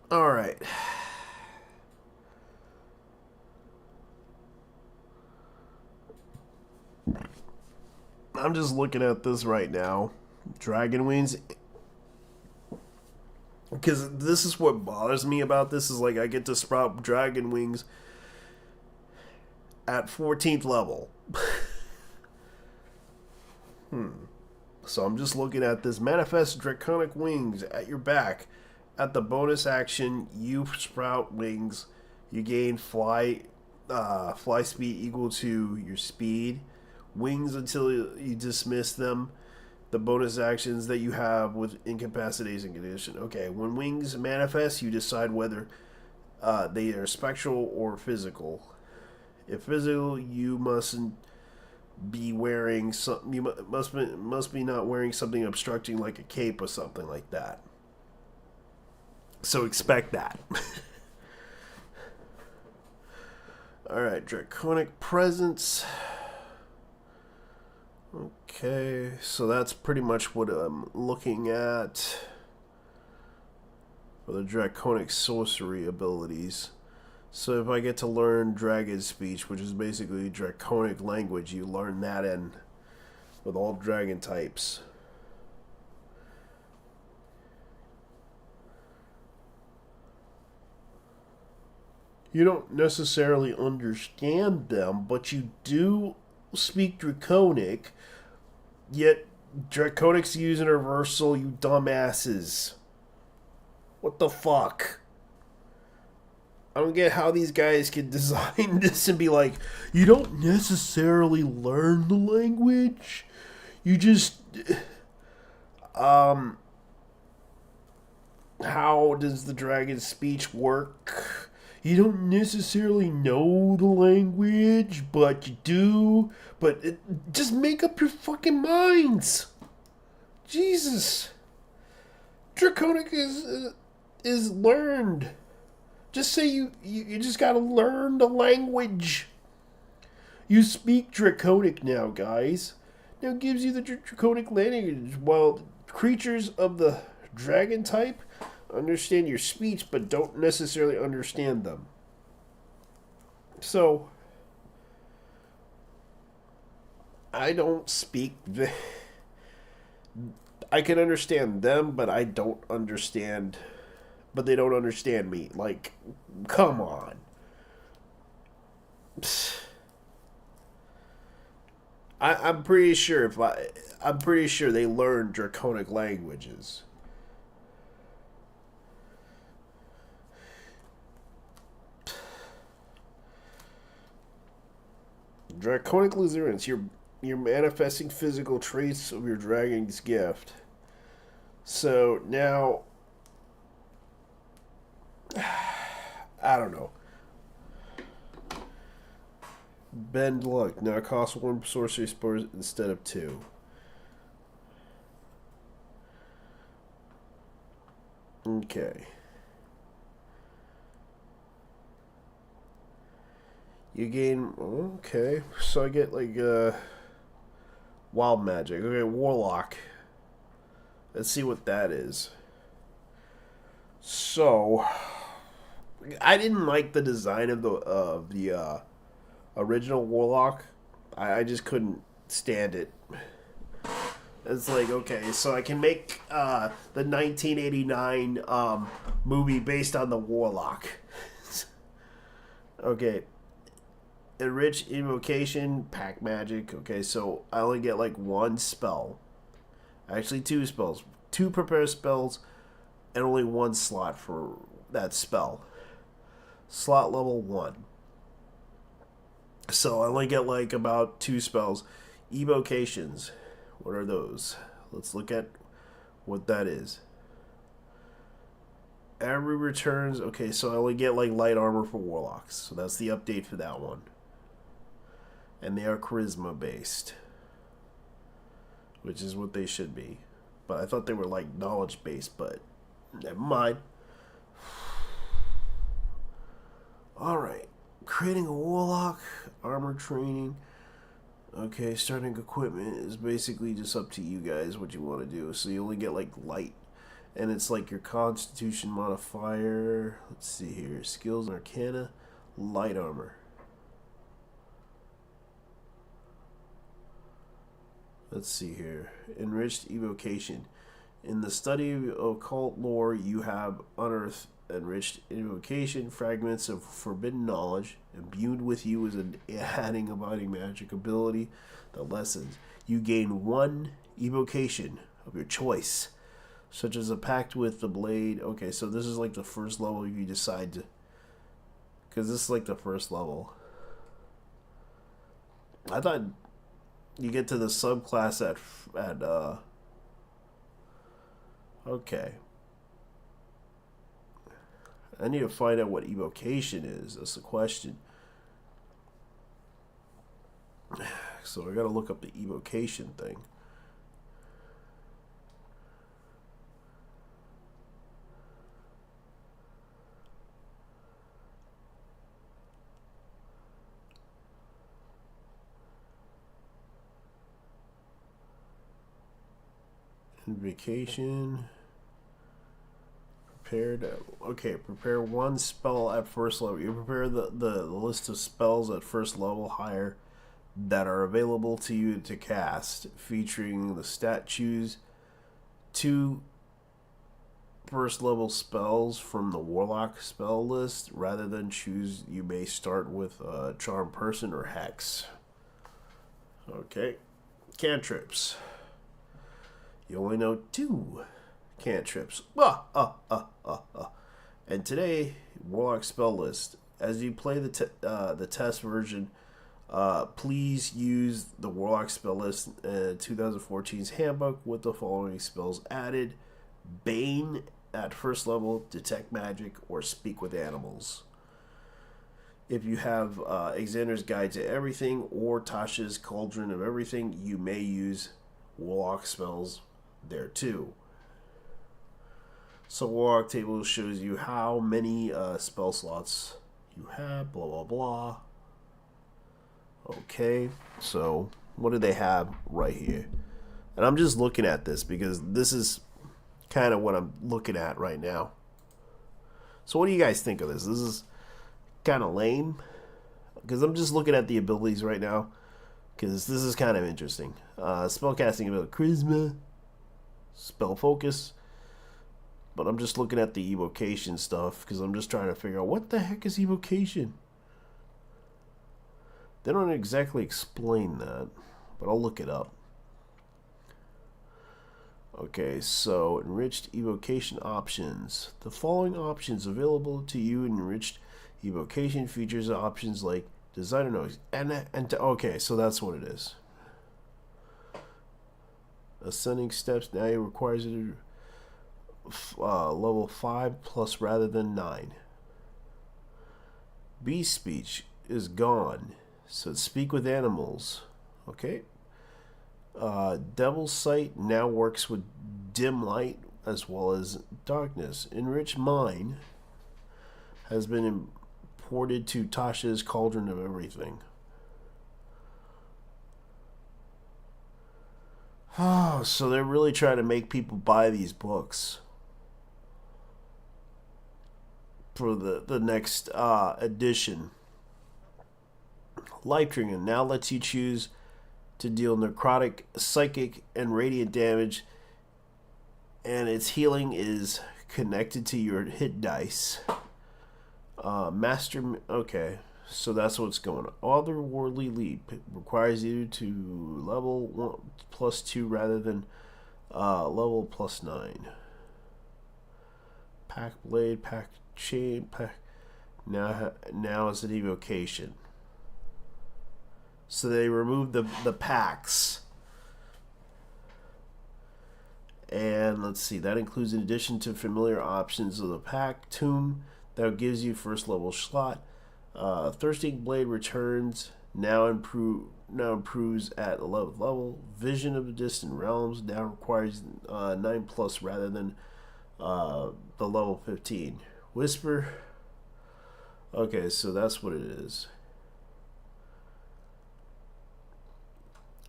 All right. I'm just looking at this right now. Dragon wings. Because this is what bothers me about this is like I get to sprout dragon wings at 14th level. So I'm just looking at this. Manifest draconic wings at your back. At the bonus action, you sprout wings. You gain fly speed equal to your speed. Wings until you dismiss them. The bonus actions that you have with incapacitating condition. Okay, when wings manifest, you decide whether they are spectral or physical. If physical, you mustn't be wearing some. You must be not wearing something obstructing like a cape or something like that. So expect that. All right, draconic presence. Okay, so that's pretty much what I'm looking at for the draconic sorcery abilities. So if I get to learn dragon speech, which is basically draconic language, you learn that in with all dragon types. You don't necessarily understand them, but you do speak Draconic, yet Draconic's using reversal, you dumbasses. What the fuck? I don't get how these guys can design this and be like, you don't necessarily learn the language. You just how does the dragon's speech work? You don't necessarily know the language, but you do. But just make up your fucking minds. Jesus. Draconic is learned. Just say you just gotta learn the language. You speak Draconic now, guys. Now it gives you the Draconic language. While creatures of the dragon type understand your speech, but don't necessarily understand them. So, I don't speak. I can understand them, but I don't understand. But they don't understand me. Like, come on. I'm pretty sure I'm pretty sure they learned Draconic languages. Draconic Lizards, you're manifesting physical traits of your dragon's gift. So now, I don't know. Bend luck. Now it costs 1 sorcery spores instead of 2. Okay. You gain... Okay. So I get like wild magic. Okay, warlock. Let's see what that is. So I didn't like the design of the original warlock. I just couldn't stand it. It's like, okay, so I can make the 1989 movie based on the warlock. Okay. Enriched invocation, pack magic. Okay, so I only get like 1 spell. Actually 2 spells. 2 prepare spells and only 1 slot for that spell. Slot level 1. So I only get like about 2 spells. Evocations. What are those? Let's look at what that is. Every returns. Okay, so I only get like light armor for warlocks. So that's the update for that one. And they are charisma based, which is what they should be. But I thought they were like knowledge based, but never mind. Alright. Creating a warlock, armor training. Okay, starting equipment is basically just up to you guys what you want to do. So you only get like light. And it's like your constitution modifier. Let's see here. Skills and arcana. Light armor. Let's see here. Enriched evocation. In the study of occult lore, you have unearthed enriched invocation, fragments of forbidden knowledge, imbued with you as an adding abiding magic ability that lessens. You gain 1 evocation of your choice, such as a pact with the blade. Okay, so this is like the first level if you decide to, because this is like the first level. I thought you get to the subclass at okay. I need to find out what evocation is. That's the question. So I gotta look up the evocation thing. Invocation. Prepare 1 spell at first level. You prepare the list of spells at first level higher that are available to you to cast, featuring the stat choose 2 first level spells from the Warlock spell list. Rather than choose, you may start with Charm Person or Hex. Okay. Cantrips. You only know 2 cantrips. And today, Warlock spell list. As you play the test version, please use the Warlock spell list in 2014's handbook with the following spells added: Bane at first level, Detect Magic, or Speak with Animals. If you have Xander's Guide to Everything or Tasha's Cauldron of Everything, you may use Warlock spells there too. So Warlock table shows you how many spell slots you have, blah blah blah. Okay, so what do they have right here? And I'm just looking at this because this is kind of what I'm looking at right now. So what do you guys think of this? This is kind of lame because I'm just looking at the abilities right now because this is kind of interesting. Spellcasting ability, Charisma, Spell Focus. But I'm just looking at the evocation stuff because I'm just trying to figure out what the heck is evocation. They don't exactly explain that, but I'll look it up. Okay, so enriched evocation options. The following options available to you in enriched evocation features options like designer noise and okay, so that's what it is. Ascending steps now requires it level 5 plus rather than 9. Beast speech is gone, so speak with animals. Okay. Devil's Sight now works with dim light as well as darkness. Enriched Mind has been imported to Tasha's Cauldron of Everything. Oh, so they're really trying to make people buy these books for the next edition. Life Trigger now lets you choose to deal necrotic, psychic, and radiant damage, and its healing is connected to your hit dice. Okay, so that's what's going on. Otherworldly Leap requires you to level 1 plus 2 rather than level plus 9. Pack Blade, Pack Chain, Pack now is an evocation. So they removed the packs. And let's see, that includes in addition to familiar options of the pack tomb that gives you first level slot. Thirsting Blade returns now improves at 11th level. Vision of the Distant Realms now requires 9 plus rather than the level 15. Whisper. Okay, so that's what it is.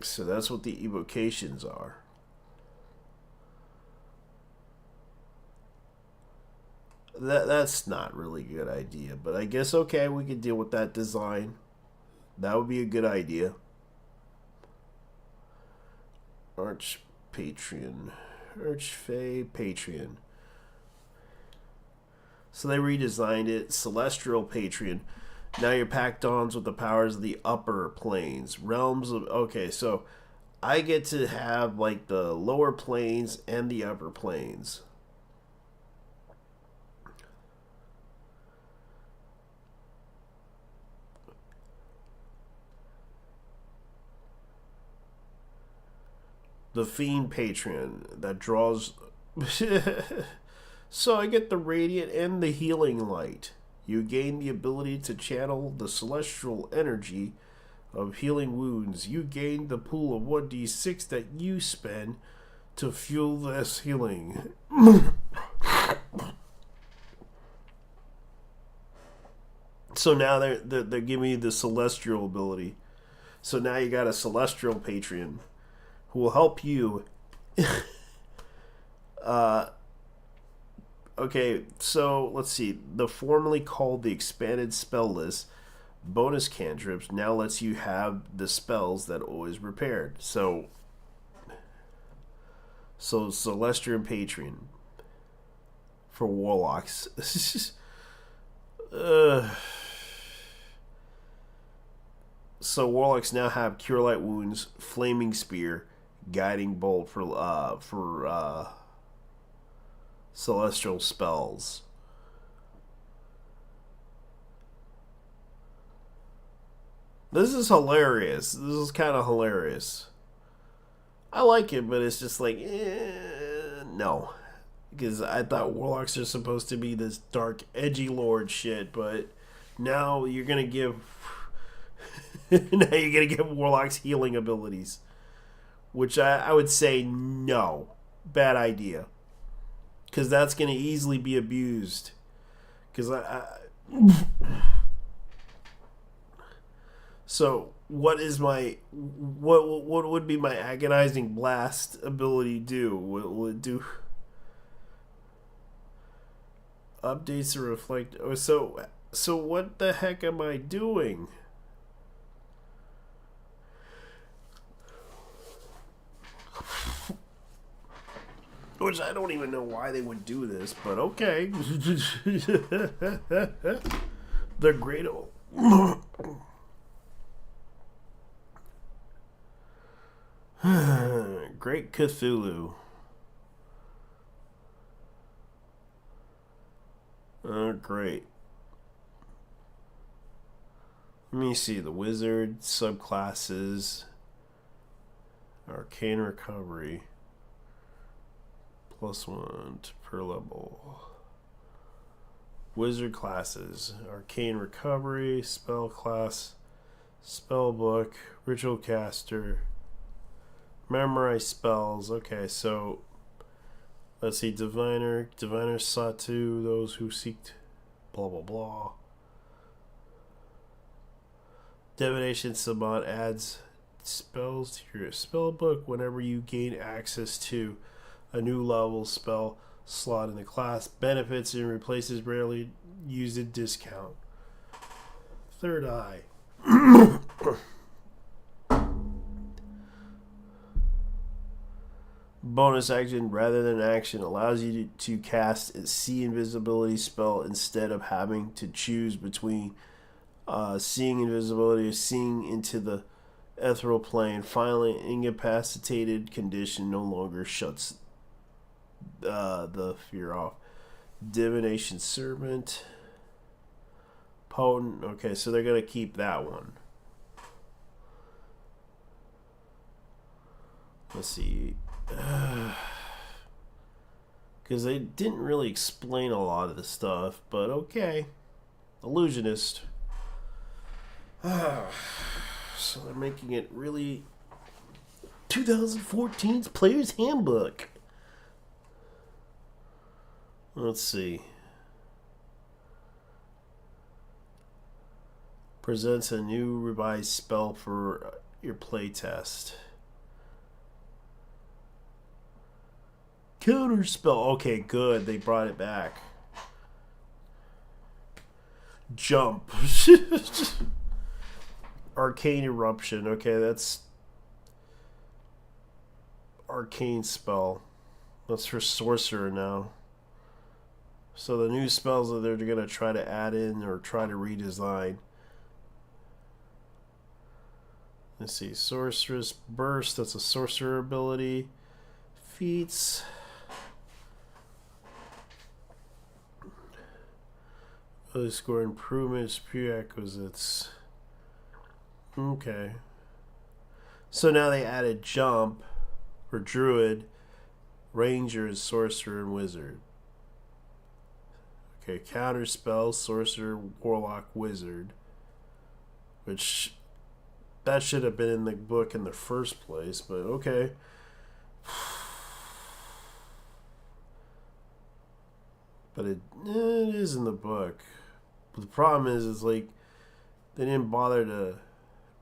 So that's what the evocations are. That's not really a good idea, but I guess okay, we can deal with that design. That would be a good idea. Archfey Patreon. So they redesigned it. Celestial Patreon. Now you're packed on with the powers of the upper planes. Realms of... Okay, so I get to have like the lower planes and the upper planes. The Fiend Patreon that draws... So I get the Radiant and the Healing Light. You gain the ability to channel the celestial energy of healing wounds. You gain the pool of 1d6 that you spend to fuel this healing. So now they're giving you the celestial ability. So now you got a celestial Patreon who will help you. Okay, so let's see. The formerly called the expanded spell list bonus cantrips now lets you have the spells that always repaired. So Celestial Patreon. for warlocks. So warlocks now have Cure Light Wounds, Flaming Spear, Guiding Bolt for celestial spells. This is hilarious. This is kind of hilarious. I like it, but it's just like, no. Because I thought warlocks are supposed to be this dark, edgy lord shit, but now you're gonna give warlocks healing abilities, which I would say no, bad idea, because that's gonna easily be abused. Because so what would be my agonizing blast ability do? Will it do updates to reflect? So what the heck am I doing? Which I don't even know why they would do this, but okay. They're great. Great Cthulhu. Great. Let me see the wizard subclasses. Arcane recovery. +1 per level. Wizard classes. Arcane recovery. Spell class. Spellbook. Ritual caster. Memorize spells. Okay, so let's see. Diviner. Diviner sought to those who seek. Blah blah blah. Divination Savant adds spells to your spellbook whenever you gain access to a new level spell slot in the class. Benefits and replaces rarely used discount. Third Eye. Bonus action rather than action allows you to cast a see invisibility spell instead of having to choose between seeing invisibility or seeing into the ethereal plane. Finally, incapacitated condition no longer shuts the fear off. Divination Servant. Potent. Okay, so they're going to keep that one. Let's see. Because they didn't really explain a lot of the stuff, but okay. Illusionist. So they're making it really 2014's Player's Handbook. Let's see. Presents a new revised spell for your playtest. Counter spell. Okay, good. They brought it back. Jump. Arcane Eruption. Okay, that's arcane spell. That's for sorcerer now. So the new spells that they're going to try to add in or try to redesign. Let's see. Sorceress Burst. That's a sorcerer ability. Feats. Early score improvements. Prerequisites. Okay. So now they added Jump for Druid, Ranger, Sorcerer, and Wizard. Okay, counter spell, Sorcerer, Warlock, Wizard. Which, that should have been in the book in the first place, but okay. But it is in the book. But the problem is like, they didn't bother to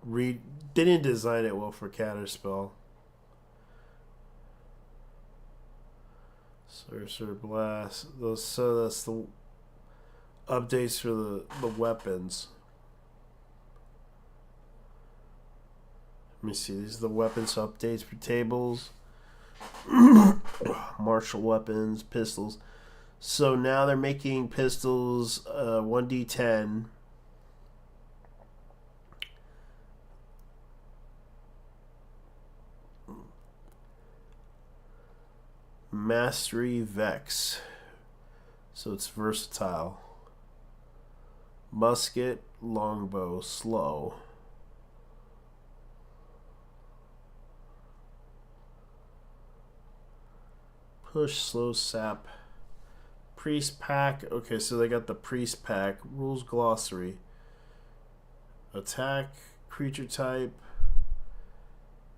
read. They didn't design it well for counterspell. Sorcerer Blast. So that's the updates for the weapons. Let me see. These are the weapons updates for tables. Martial weapons, pistols. So now they're making pistols 1d10. Mastery Vex. So it's versatile. Musket, longbow, slow. Push, slow, sap. Priest pack. Okay, so they got the priest pack. Rules glossary. Attack, creature type.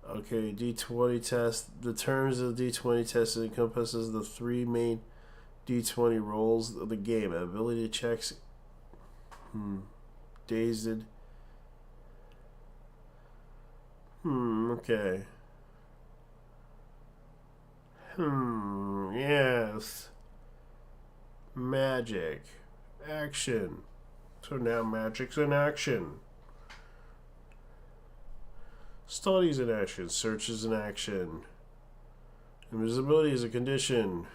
Okay, D20 test. The terms of the D20 test encompasses the 3 main D20 rolls of the game. Ability checks. Dazed. Okay. Yes. Magic. Action. So now magic's in action. Studies in action. Searches in action. Invisibility is a condition.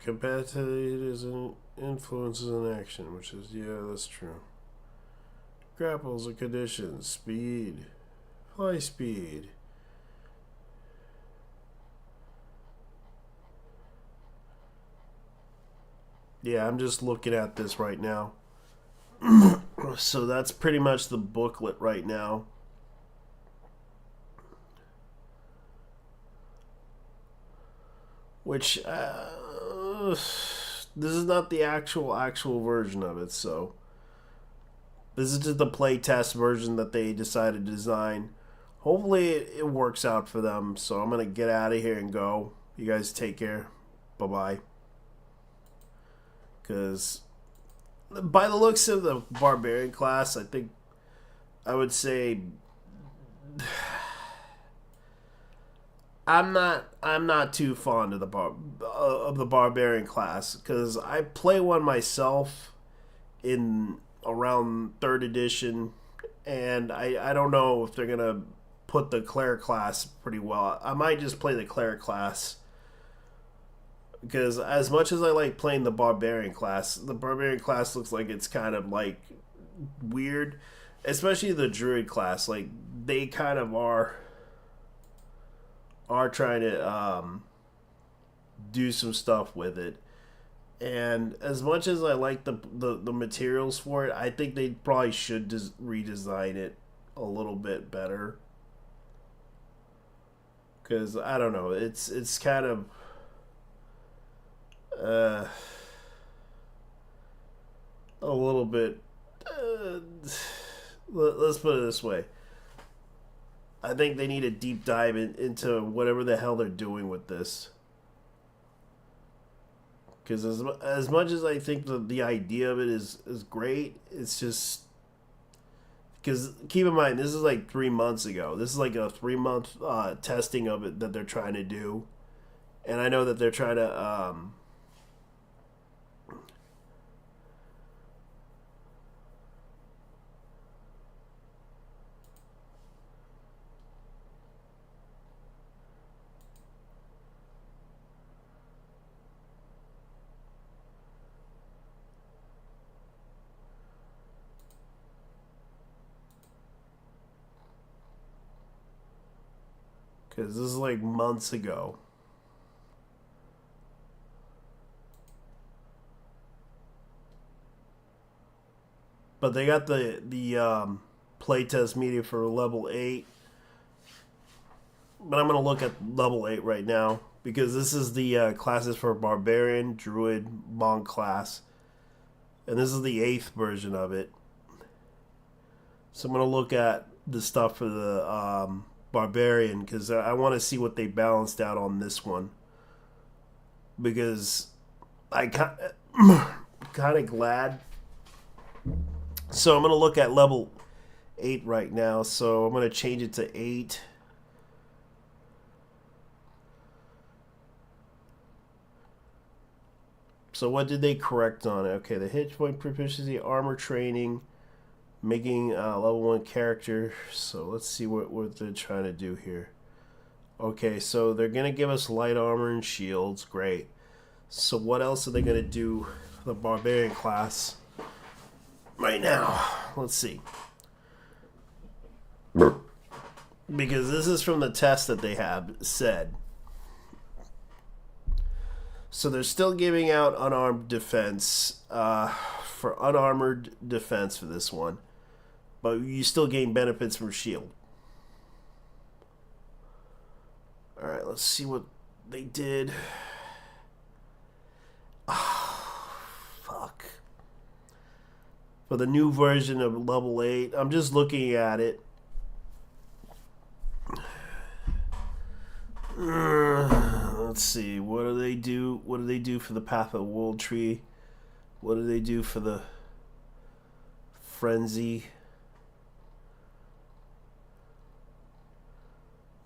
Compatibility is an influences in action, which is, yeah, that's true. Grapples a condition. Speed. Fly speed. Yeah, I'm just looking at this right now. So that's pretty much the booklet right now. Which, this is not the actual version of it, so this is just the playtest version that they decided to design. Hopefully it works out for them, so I'm going to get out of here and go. You guys take care. Bye-bye. Because by the looks of the barbarian class, I think I would say I'm not too fond of the barbarian class, because I play one myself in around 3rd edition, and I don't know if they're gonna put the cleric class pretty well. I might just play the cleric class, because as much as I like playing the barbarian class looks like it's kind of like weird, especially the druid class. Like, they kind of are trying to do some stuff with it. And as much as I like the materials for it, I think they probably should redesign it a little bit better. Because, I don't know, it's kind of a little bit let's put it this way. I think they need a deep dive into whatever the hell they're doing with this. Because as much as I think the idea of it is great, it's just... Because keep in mind, this is like 3 months ago. This is like a 3-month testing of it that they're trying to do. And I know that they're trying to... Because this is like months ago. But they got the playtest media for level 8. But I'm going to look at level 8 right now, because this is the classes for Barbarian, Druid, Monk class. And this is the 8th version of it. So I'm going to look at the stuff for the Barbarian, because I want to see what they balanced out on this one. Because I kind of glad. So I'm going to look at level 8 right now. So I'm going to change it to 8. So what did they correct on it? Okay, the hit point proficiency, armor training, making level 1 character. So let's see what they're trying to do here. Okay, so they're gonna give us light armor and shields. Great. So what else are they gonna do for the barbarian class right now? Let's see. Because this is from the test that they have said. So they're still giving out unarmed defense for unarmored defense for this one. But you still gain benefits from shield. Alright, let's see what they did. Fuck. For the new version of level 8, I'm just looking at it. Let's see. What do they do? What do they do for the Path of the World Tree? What do they do for the Frenzy?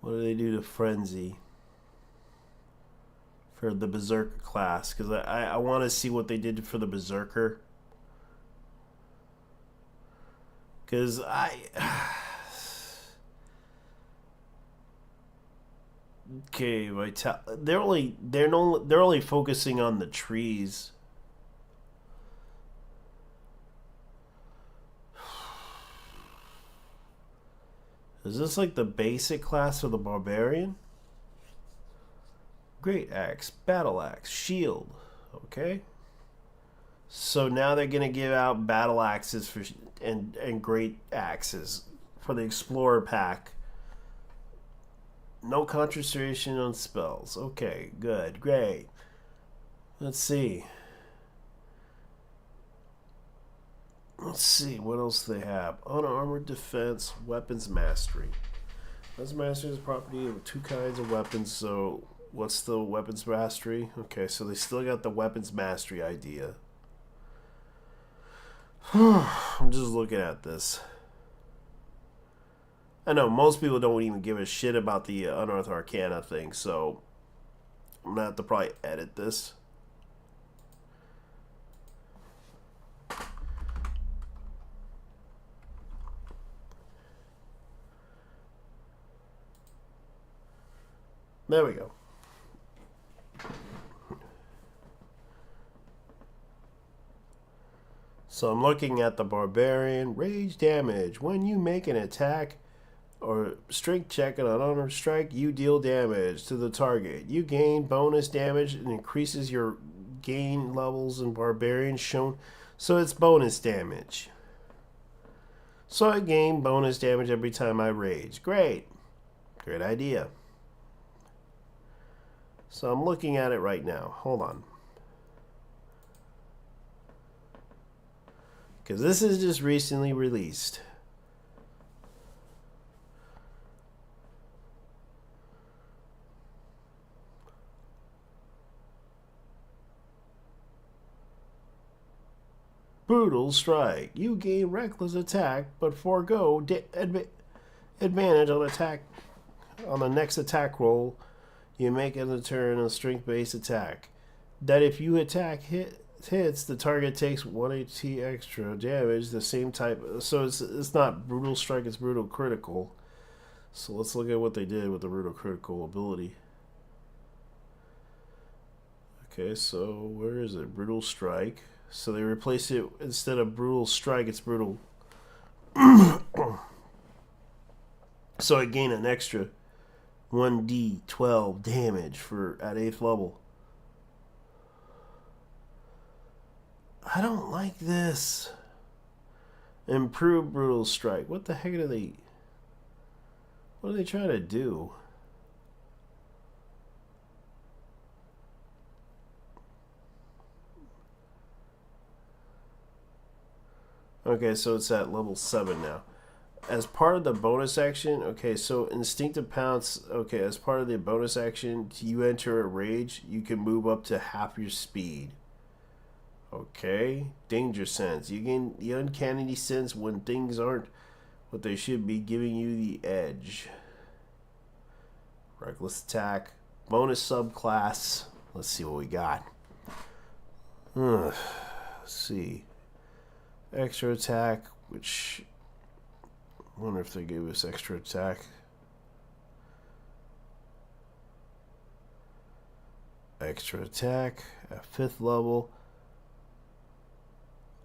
What do they do to Frenzy? For the Berserker class. Because I want to see what they did for the Berserker. Because okay, they're only focusing on the trees. Is this like the basic class for the barbarian? Great axe, battle axe, shield. Okay. So now they're gonna give out battle axes for and great axes for the explorer pack. No concentration on spells. Okay, good, great. Let's see. Let's see what else they have. Unarmored defense, weapons mastery. Weapons mastery is property of two kinds of weapons. So what's the weapons mastery? Okay, so they still got the weapons mastery idea. I'm just looking at this. I know most people don't even give a shit about the Unearthed Arcana thing, so I'm gonna have to probably edit this. There we go. So I'm looking at the barbarian. Rage damage. When you make an attack or strength check on an unarmed strike, you deal damage to the target. You gain bonus damage and increases your gain levels in barbarian shown. So it's bonus damage. So I gain bonus damage every time I rage. Great. Great idea. So I'm looking at it right now. Hold on. Because this is just recently released. Brutal strike. You gain reckless attack, but forego advantage on attack on the next attack roll. You make as a turn a strength-based attack. That if you attack hits, the target takes 1 HP extra damage. The same type. So it's not brutal strike. It's brutal critical. So let's look at what they did with the brutal critical ability. Okay, so where is it? Brutal strike. So they replace it, instead of brutal strike, it's brutal. So I gain an extra 1d12 damage for at 8th level. I don't like this. Improve brutal strike. What the heck are they? What are they trying to do? Okay, so it's at level 7 now. As part of the bonus action, okay, so Instinctive Pounce, okay, as part of the bonus action, you enter a rage, you can move up to half your speed. Okay, Danger Sense. You gain the uncanny sense when things aren't what they should be, giving you the edge. Reckless Attack. Bonus subclass. Let's see what we got. Let's see. Extra attack, which I wonder if they gave us extra attack. Extra attack at 5th level.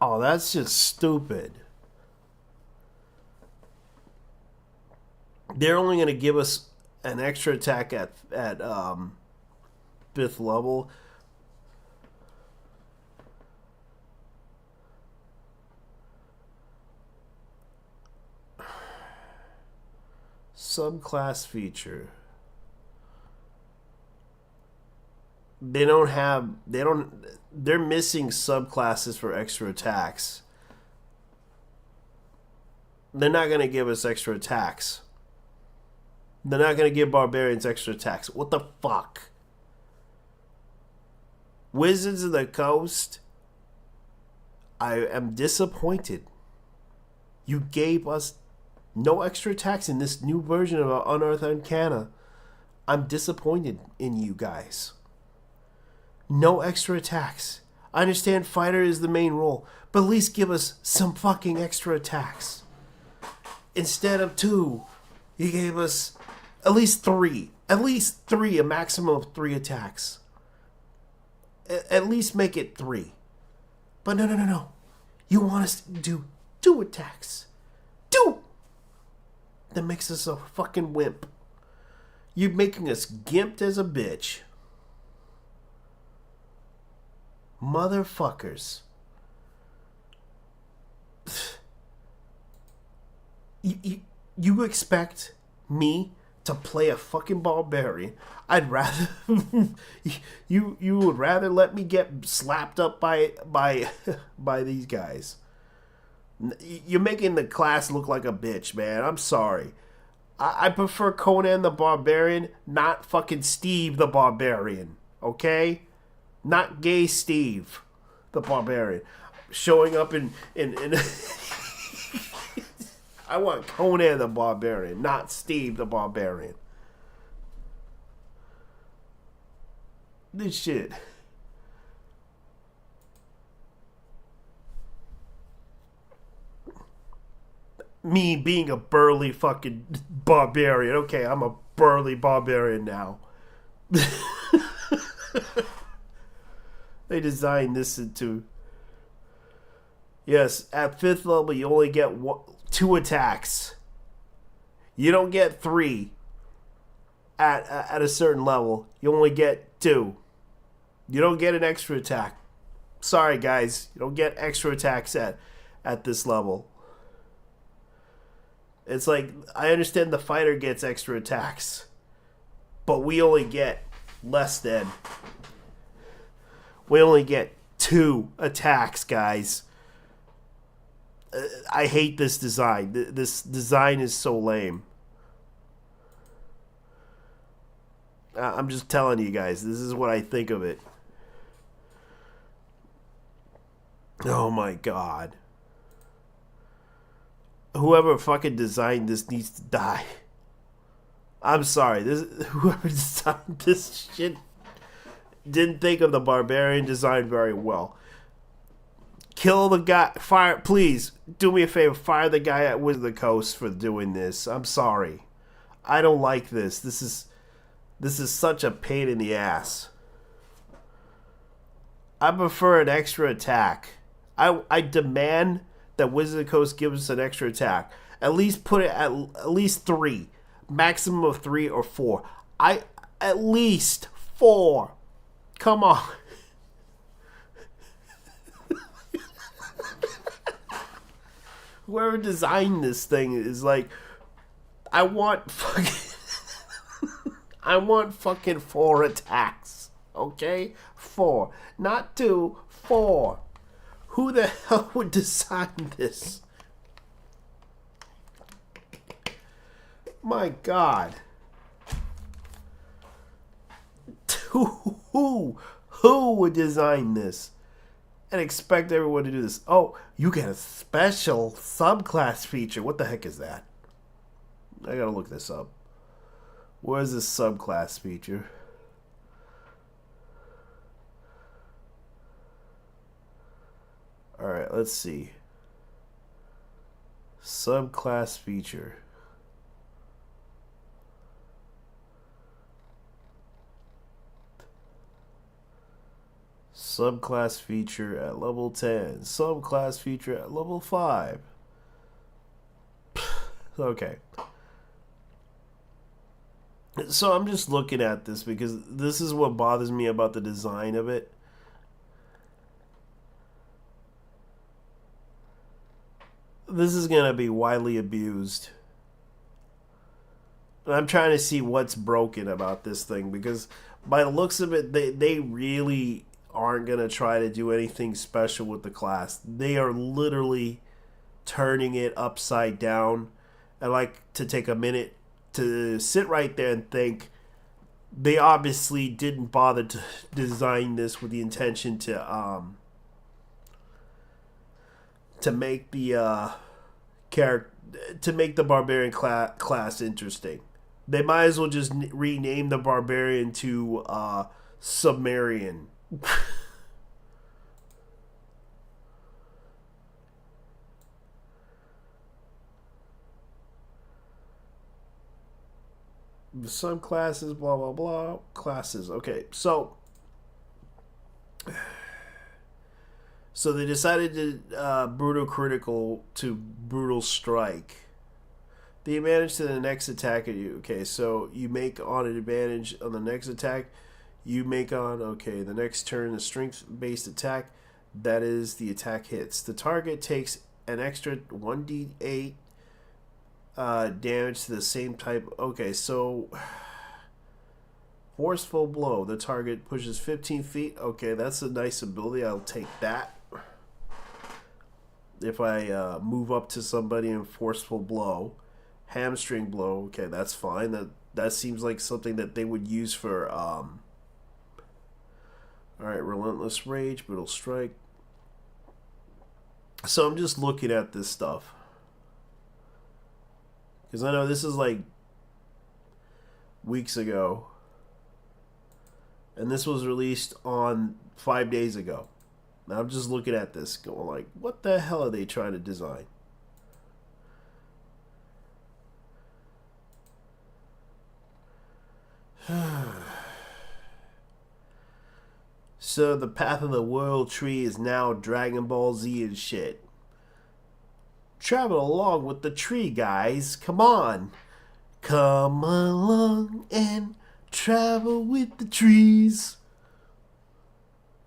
Oh, that's just stupid. They're only going to give us an extra attack at 5th level. Subclass feature. They're missing subclasses for extra attacks. They're not going to give us extra attacks. They're not going to give barbarians extra attacks. What the fuck? Wizards of the Coast, I am disappointed. You gave us no extra attacks in this new version of our Unearthed Arcana. I'm disappointed in you guys. No extra attacks. I understand fighter is the main role, but at least give us some fucking extra attacks. Instead of 2, you gave us at least 3. At least 3, a maximum of 3 attacks. At least make it 3. But no. You want us to do 2 attacks. 2! That makes us a fucking wimp. You're making us gimped as a bitch. Motherfuckers. You expect me to play a fucking barbarian? I'd rather you would rather let me get slapped up by these guys. You're making the class look like a bitch, man. I'm sorry. I prefer Conan the Barbarian, not fucking Steve the Barbarian. Okay? Not gay Steve the Barbarian. Showing up in I want Conan the Barbarian, not Steve the Barbarian. This shit. Me being a burly fucking barbarian. Okay, I'm a burly barbarian now. They designed this into... Yes, at 5th level, you only get 2 attacks. You don't get 3 at a certain level. You only get 2. You don't get an extra attack. Sorry, guys. You don't get extra attacks at this level. It's like, I understand the fighter gets extra attacks, but we only get less than... We only get 2 attacks, guys. I hate this design. This design is so lame. I'm just telling you guys, this is what I think of it. Oh my god. Whoever fucking designed this needs to die. I'm sorry. Whoever designed this shit didn't think of the barbarian design very well. Kill the guy. Fire. Please, do me a favor. Fire the guy at Wizard of the Coast for doing this. I'm sorry. I don't like this. This is such a pain in the ass. I prefer an extra attack. I demand that Wizard of the Coast gives us an extra attack. At least put it at least 3. Maximum of 3 or 4. At least 4. Come on. Whoever designed this thing is like, I want fucking 4 attacks. Okay? 4. Not 2, 4. Who the hell would design this? My God. Who would design this and expect everyone to do this? Oh, you get a special subclass feature. What the heck is that? I gotta look this up. Where's this subclass feature? Alright, let's see. Subclass feature. Subclass feature at level 10. Subclass feature at level 5. Okay. So I'm just looking at this because this is what bothers me about the design of it. This is going to be widely abused. And I'm trying to see what's broken about this thing because by the looks of it, they really aren't going to try to do anything special with the class. They are literally turning it upside down. I like to take a minute to sit right there and think they obviously didn't bother to design this with the intention to make the to make the barbarian class interesting. They might as well just rename the barbarian to Sumerian. Some classes, blah blah blah. Classes. Okay, so they decided to brutal critical to brutal strike. The advantage to the next attack at you. Okay, so you make on an advantage on the next attack. You make on, okay, the next turn, the strength-based attack. That is, the attack hits. The target takes an extra 1d8 damage to the same type. Okay, so forceful blow. The target pushes 15 feet. Okay, that's a nice ability. I'll take that. If I move up to somebody in forceful blow. Hamstring blow. Okay, that's fine. That seems like something that they would use for alright, relentless rage, brutal strike. So I'm just looking at this stuff. Because I know this is like weeks ago. And this was released on 5 days ago. Now I'm just looking at this going like, what the hell are they trying to design? So the path of the world tree is now Dragon Ball Z and shit. Travel along with the tree, guys. Come on. Come along and travel with the trees.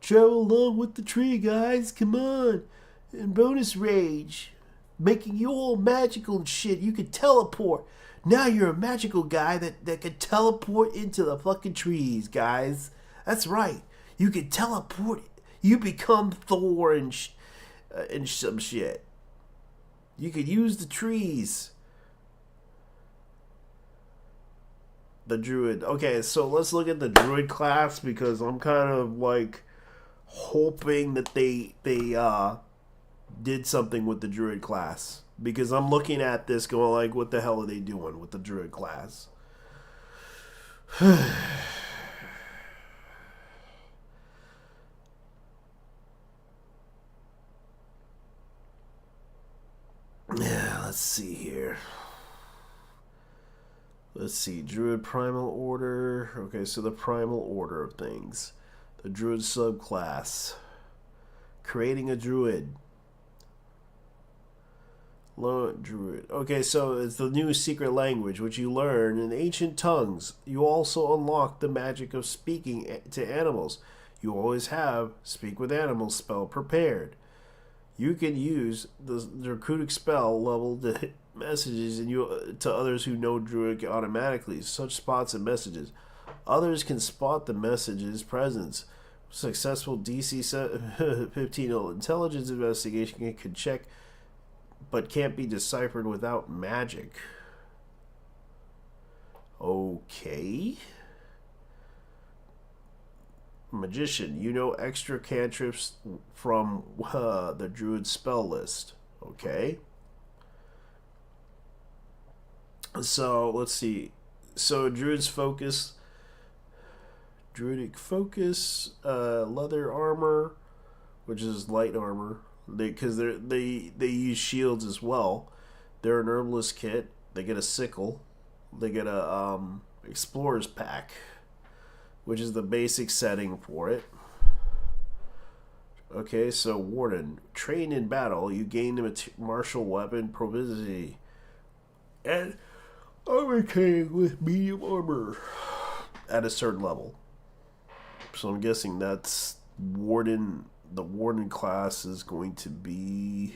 Travel along with the tree, guys. Come on. And bonus rage. Making you all magical and shit. You can teleport. Now you're a magical guy that can teleport into the fucking trees, guys. That's right. You can teleport. You become Thor and some shit. You could use the trees. The druid. Okay, so let's look at the druid class because I'm kind of like hoping that they did something with the druid class. Because I'm looking at this going like, what the hell are they doing with the druid class? Yeah, let's see here. Let's see, Druid Primal Order. Okay, so the Primal Order of things. The Druid subclass. Creating a Druid. Learn Druid. Okay, so it's the new secret language, which you learn in ancient tongues. You also unlock the magic of speaking to animals. You always have Speak with Animals spell prepared. You can use the Druidic spell level to hit messages to others who know Druidic automatically. Such spots and messages. Others can spot the message's presence. Successful DC 15 intelligence investigation can check, but can't be deciphered without magic. Okay. Magician, you know extra cantrips from the druid spell list. Okay. So let's see. So druidic focus, leather armor, which is light armor. Because they use shields as well. They're an herbalist kit. They get a sickle. They get a explorer's pack, which is the basic setting for it. Okay, so Warden, trained in battle, you gain the martial weapon proficiency and armor training with medium armor at a certain level. So I'm guessing that's Warden. The Warden class is going to be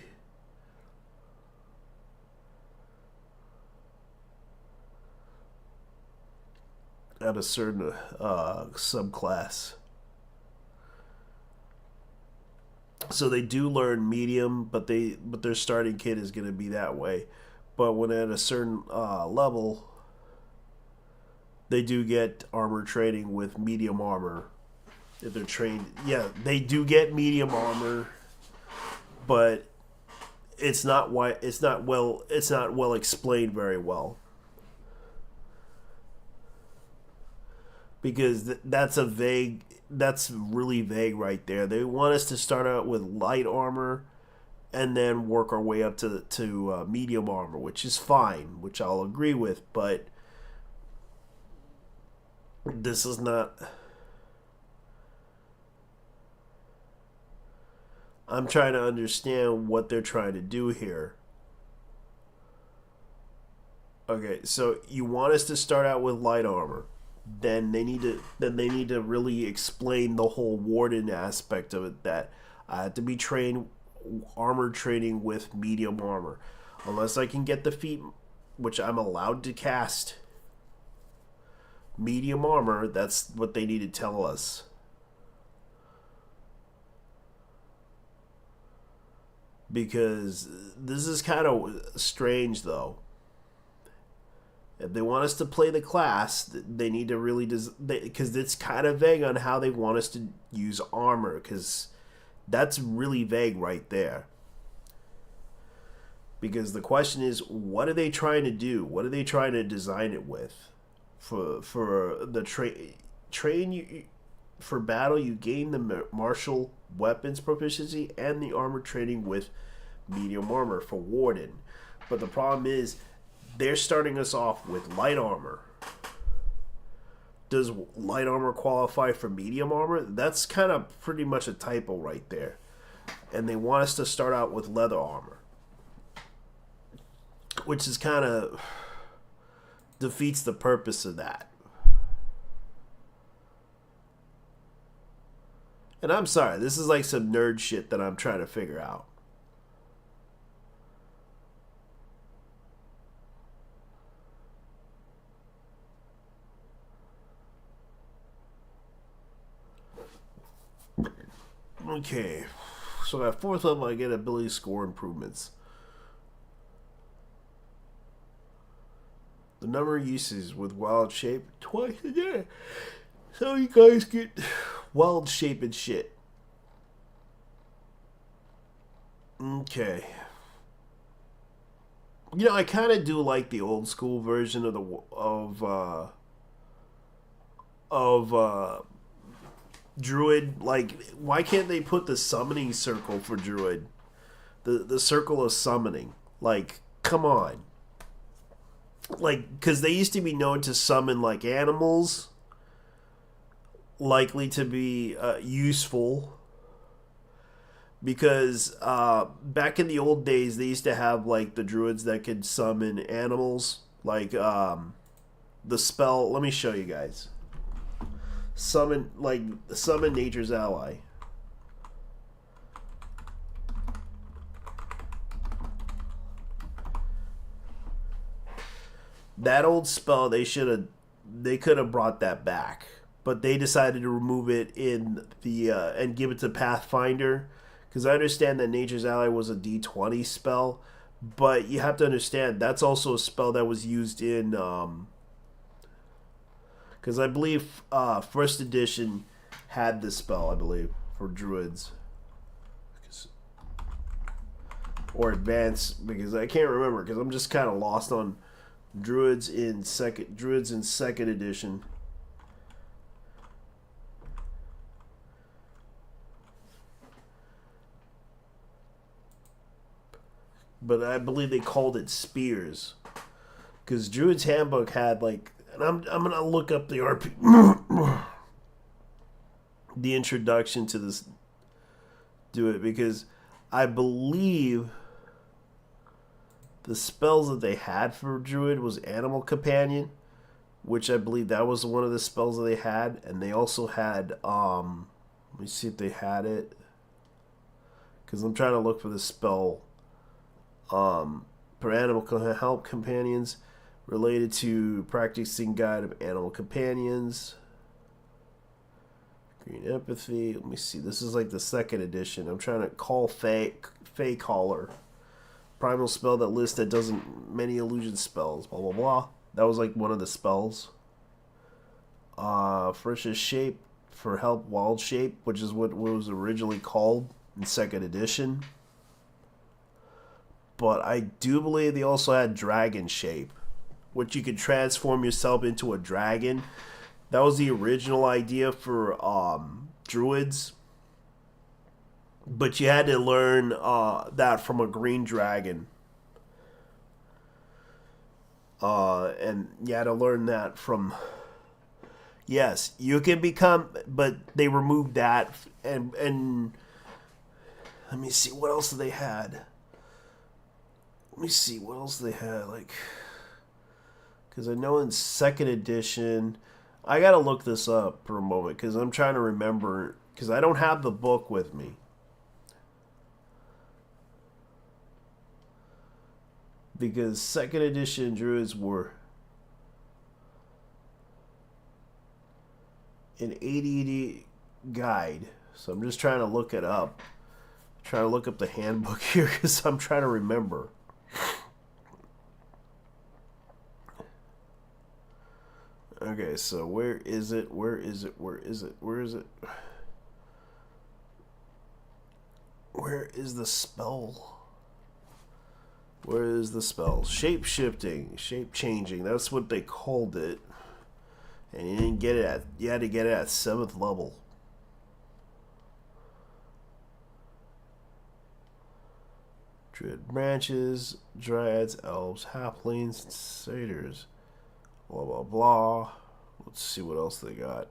at a certain subclass. So they do learn medium, but their starting kit is going to be that way. But when at a certain level, they do get armor training with medium armor. If they're trained, yeah, they do get medium armor, but it's not well explained very well, because that's really vague right there. They want us to start out with light armor and then work our way up to medium armor, which is fine, which I'll agree with, but this is not. I'm trying to understand what they're trying to do here. Okay, so you want us to start out with light armor. Then they need to really explain the whole Warden aspect of it, that I have to be trained armor training with medium armor. Unless I can get the feat, which I'm allowed to cast medium armor, that's what they need to tell us. Because this is kind of strange, though. If they want us to play the class, they need to really because it's kind of vague on how they want us to use armor, because that's really vague right there. Because the question is, what are they trying to do? What are they trying to design it with? For the for battle, you gain the martial weapons proficiency and the armor training with medium armor for Warden. But the problem is, they're starting us off with light armor. Does light armor qualify for medium armor? That's kind of pretty much a typo right there. And they want us to start out with leather armor, which is kind of defeats the purpose of that. And I'm sorry, this is like some nerd shit that I'm trying to figure out. Okay, so at 4th level I get ability score improvements. The number of uses with wild shape twice a day. So you guys get wild shape and shit. Okay. You know, I kind of do like the old school version of Druid. Like, why can't they put the summoning circle for Druid? The circle of summoning. Like, come on. Like, because they used to be known to summon, like, animals likely to be useful. Because back in the old days, they used to have, like, the druids that could summon animals. Like, the spell, let me show you guys. Summon nature's ally. That old spell, they could have brought that back, but they decided to remove it in the and give it to Pathfinder, because I understand that Nature's Ally was a D20 spell, but you have to understand that's also a spell that was used in because I believe first edition had this spell, I believe, for druids, or advanced, because I can't remember, because I'm just kind of lost on druids in second edition. But I believe they called it spears, because Druid's Handbook had, like, and I'm gonna look up the RP the introduction to this do it because I believe the spells that they had for Druid was Animal Companion, which I believe that was one of the spells that they had, and they also had let me see if they had it, because I'm trying to look for the spell for animal help companions related to practicing guide of animal companions. Green empathy. Let me see. This is like the second edition. I'm trying to call Fey Caller. Primal spell that lists that doesn't many illusion spells. Blah blah blah. That was like one of the spells. Freshest shape for help wild shape, which is what was originally called in second edition. But I do believe they also had dragon shape, which you could transform yourself into a dragon. That was the original idea for druids. But you had to learn that from a green dragon. And you had to learn that from... Yes, you can become... But they removed that. And let me see, what else they had? Let me see, what else they had? Like... Because I know in second edition... I gotta look this up for a moment, because I'm trying to remember... Because I don't have the book with me. Because second edition druids were an ADD guide. So I'm just trying to look it up. Trying to look up the handbook here because I'm trying to remember. Okay, so where is it? Where is it? Where is it? Where is it? Where is the spell? Where is the spell? Shape shifting, shape changing. That's what they called it. And you didn't get it at. You had to get it at 7th level. Druid branches, dryads, elves, halflings, satyrs. Blah blah blah. Let's see what else they got.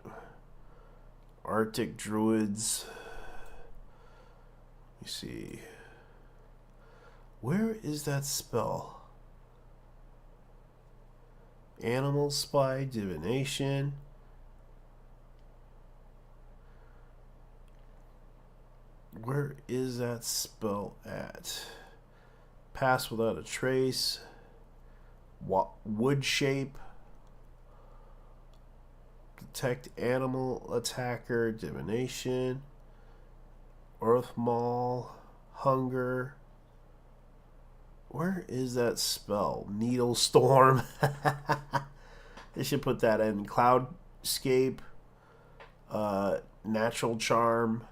Arctic druids. Let me see. Where is that spell? Animal spy, divination. Where is that spell at? Pass without a trace. Wood shape. Detect animal attacker, divination. Earth maul, hunger. Where is that spell? Needle storm. They should put that in. Cloudscape. Natural charm.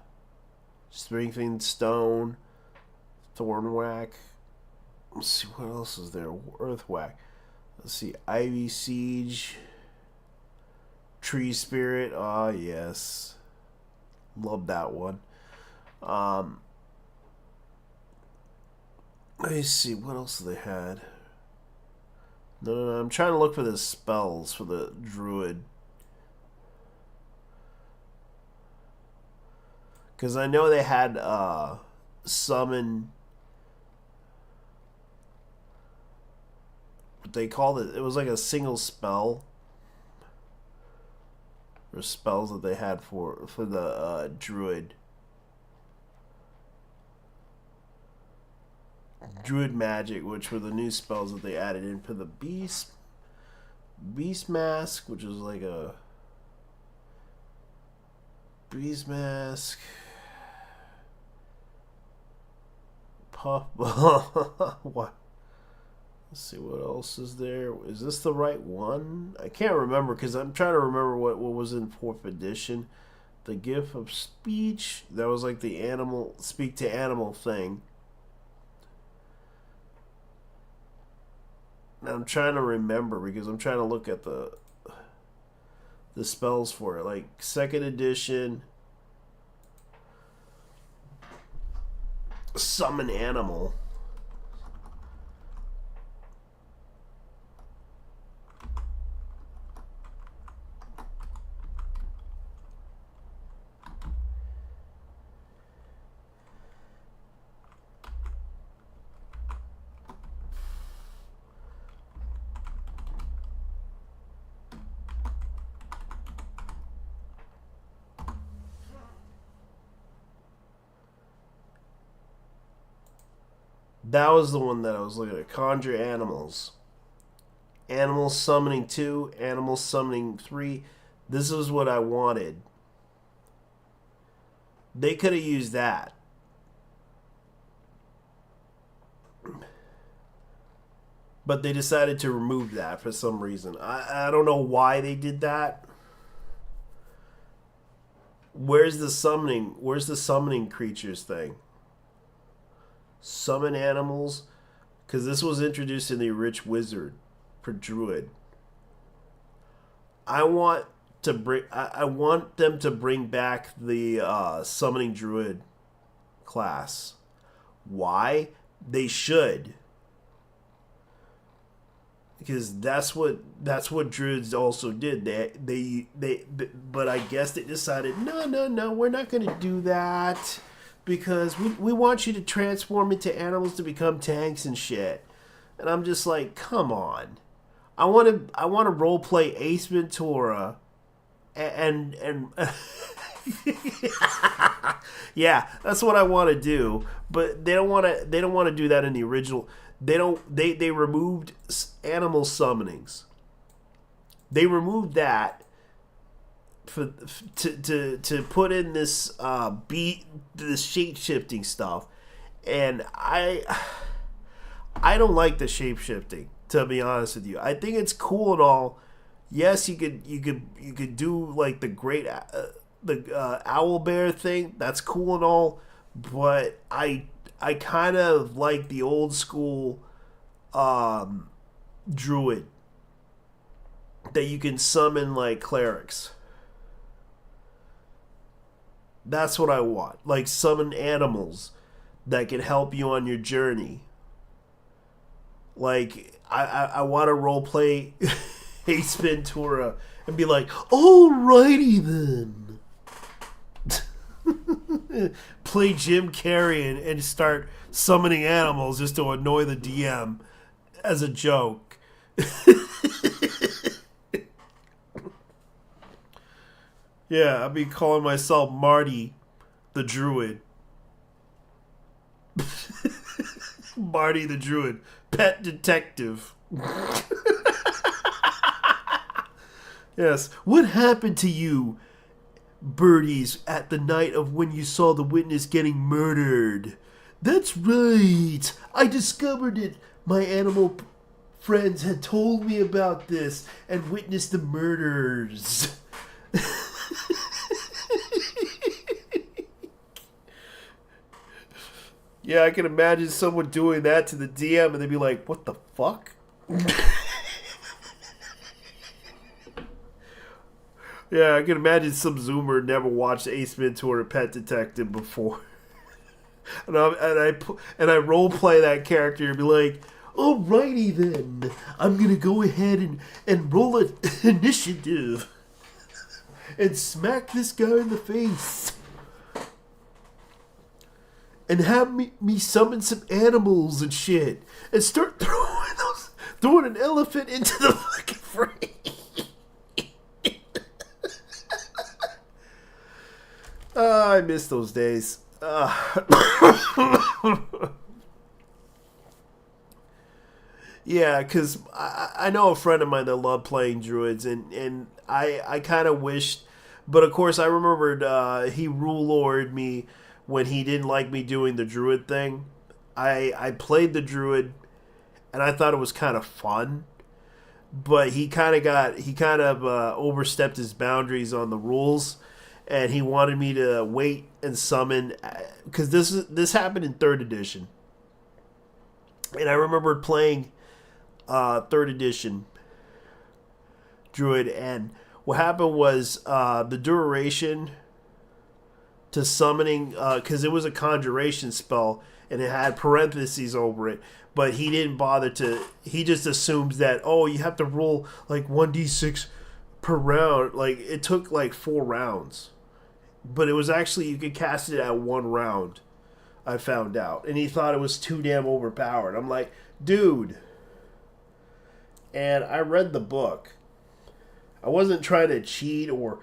Strengthened stone. Thorn whack. Let's see what else is there. Earth whack. Let's see. Ivy siege. Tree spirit. Ah, yes. Love that one. Let me see, what else they had? No, I'm trying to look for the spells for the druid. Because I know they had summon. What they called it, it was like a single spell. Or spells that they had for the druid. Druid magic, which were the new spells that they added in for the beast mask, which is like a beast mask, puff. What? Let's see what else is there. Is this the right one? I can't remember because I'm trying to remember what was in 4th edition. The gift of speech, that was like the animal speak to animal thing. I'm trying to remember because I'm trying to look at the spells for it. Like 2nd edition, summon animal. That was the one that I was looking at. Conjure animals. Animal summoning 2, animal summoning 3. This is what I wanted. They could have used that. But they decided to remove that for some reason. I don't know why they did that. Where's the summoning? Where's the summoning creatures thing? Summon animals? Because this was introduced in the Rich Wizard for Druid. I want them to bring back the summoning Druid class. Why? They should. Because that's what Druids also did. They but I guess they decided no, we're not going to do that because we want you to transform into animals to become tanks and shit. And I'm just like, come on. I want to role play Ace Ventura and yeah, that's what I want to do. But they don't want to do that in the original. They removed animal summonings. They removed that to put in this this shape shifting stuff, and I don't like the shape shifting, to be honest with you. I think it's cool and all. Yes, you could do like the great owl bear thing. That's cool and all, but I kind of like the old school druid that you can summon like clerics. That's what I want. Like summon animals that can help you on your journey. Like I want to role play Ace Ventura and be like, alrighty then. Play Jim Carrey and start summoning animals just to annoy the DM as a joke. Yeah, I'll be calling myself Marty the Druid. Marty the Druid, pet detective. Yes, what happened to you, birdies, at the night of when you saw the witness getting murdered? That's right, I discovered it. My animal friends had told me about this and witnessed the murders. Yeah, I can imagine someone doing that to the DM and they'd be like, what the fuck? Yeah, I can imagine some Zoomer never watched Ace Ventura Pet Detective before. and I role play that character and be like, alrighty then, I'm gonna go ahead and roll an initiative and smack this guy in the face. And have me summon some animals and shit. And start throwing an elephant into the fucking frame. I miss those days. Yeah, because I know a friend of mine that loved playing druids, and I kind of wished, but of course I remembered he rule lorded me when he didn't like me doing the druid thing. I played the druid, and I thought it was kind of fun, but he kind of overstepped his boundaries on the rules, and he wanted me to wait and summon, because this happened in 3rd edition, and I remember playing 3rd edition druid, and what happened was the duration to summoning, because it was a conjuration spell and it had parentheses over it, but he didn't bother to, he just assumes that, oh, you have to roll like 1d6 per round. Like it took like 4 rounds, but it was actually, you could cast it at 1 round, I found out, and he thought it was too damn overpowered. I'm like, dude. And I read the book. I wasn't trying to cheat or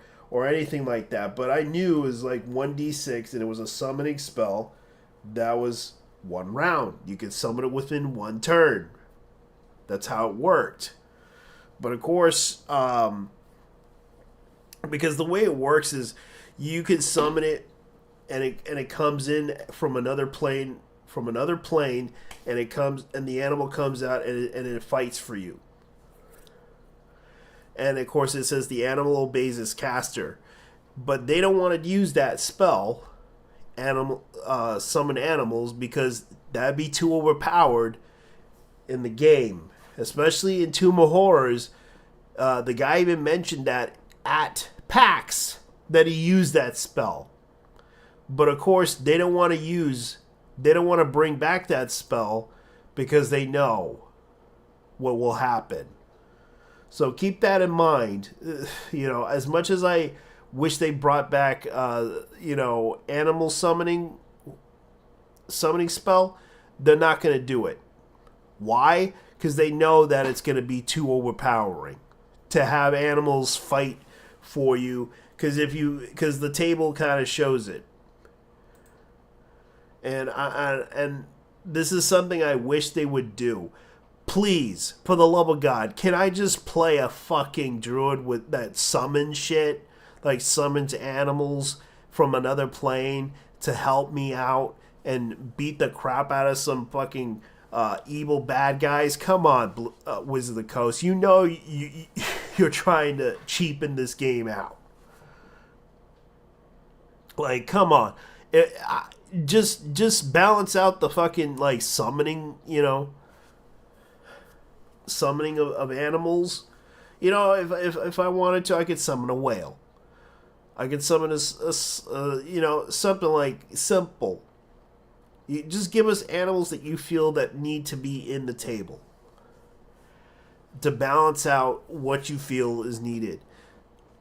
anything like that, but I knew it was like 1d6 and it was a summoning spell that was 1 round. You can summon it within 1 turn. That's how it worked. But of course, because the way it works is you can summon it and it comes in from another plane, and it comes, and the animal comes out, and it fights for you. And of course it says the animal obeys its caster, but they don't want to use that spell, summon animals, because that'd be too overpowered in the game, especially in Tomb of Horrors. The guy even mentioned that at PAX that he used that spell, but of course they don't want to bring back that spell because they know what will happen. So keep that in mind. As much as I wish they brought back, animal summoning spell, they're not going to do it. Why? Because they know that it's going to be too overpowering to have animals fight for you. Because the table kind of shows it. And this is something I wish they would do. Please, for the love of God, can I just play a fucking druid with that summon shit? Like summons animals from another plane to help me out and beat the crap out of some fucking evil bad guys? Come on, Wizard of the Coast. You know you're trying to cheapen this game out. Like, come on. Just balance out the fucking, like, summoning, summoning of animals. If I wanted to, I could summon a whale. I could summon something like simple. You just give us animals that you feel that need to be in the table to balance out what you feel is needed.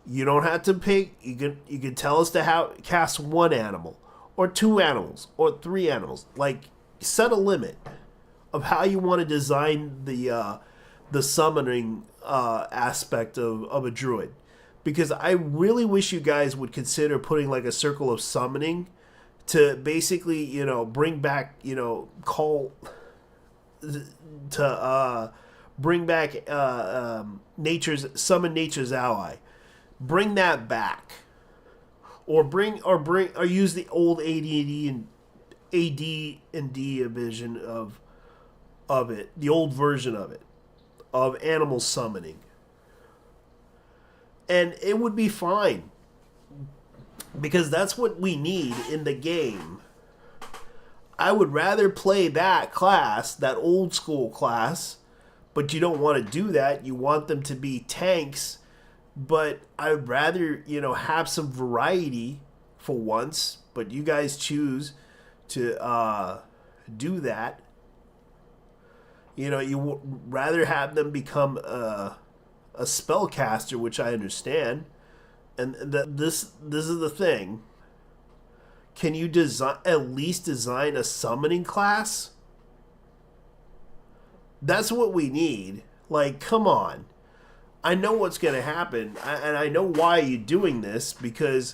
You don't have to pick. You can tell us to cast 1 animal or 2 animals or 3 animals. Like, set a limit of how you want to design the summoning aspect of a druid, because I really wish you guys would consider putting like a circle of summoning to basically bring back bring back nature's ally. Bring that back, or use the old AD&D vision of it, the old version of it, of animal summoning, and it would be fine, because that's what we need in the game. I would rather play that class, that old school class, but you don't want to do that. You want them to be tanks, but I'd rather, have some variety for once, but you guys choose to do that. You would rather have them become a spellcaster, which I understand. And this is the thing. Can you at least design a summoning class? That's what we need. Like, come on. I know what's going to happen, and I know why you're doing this, because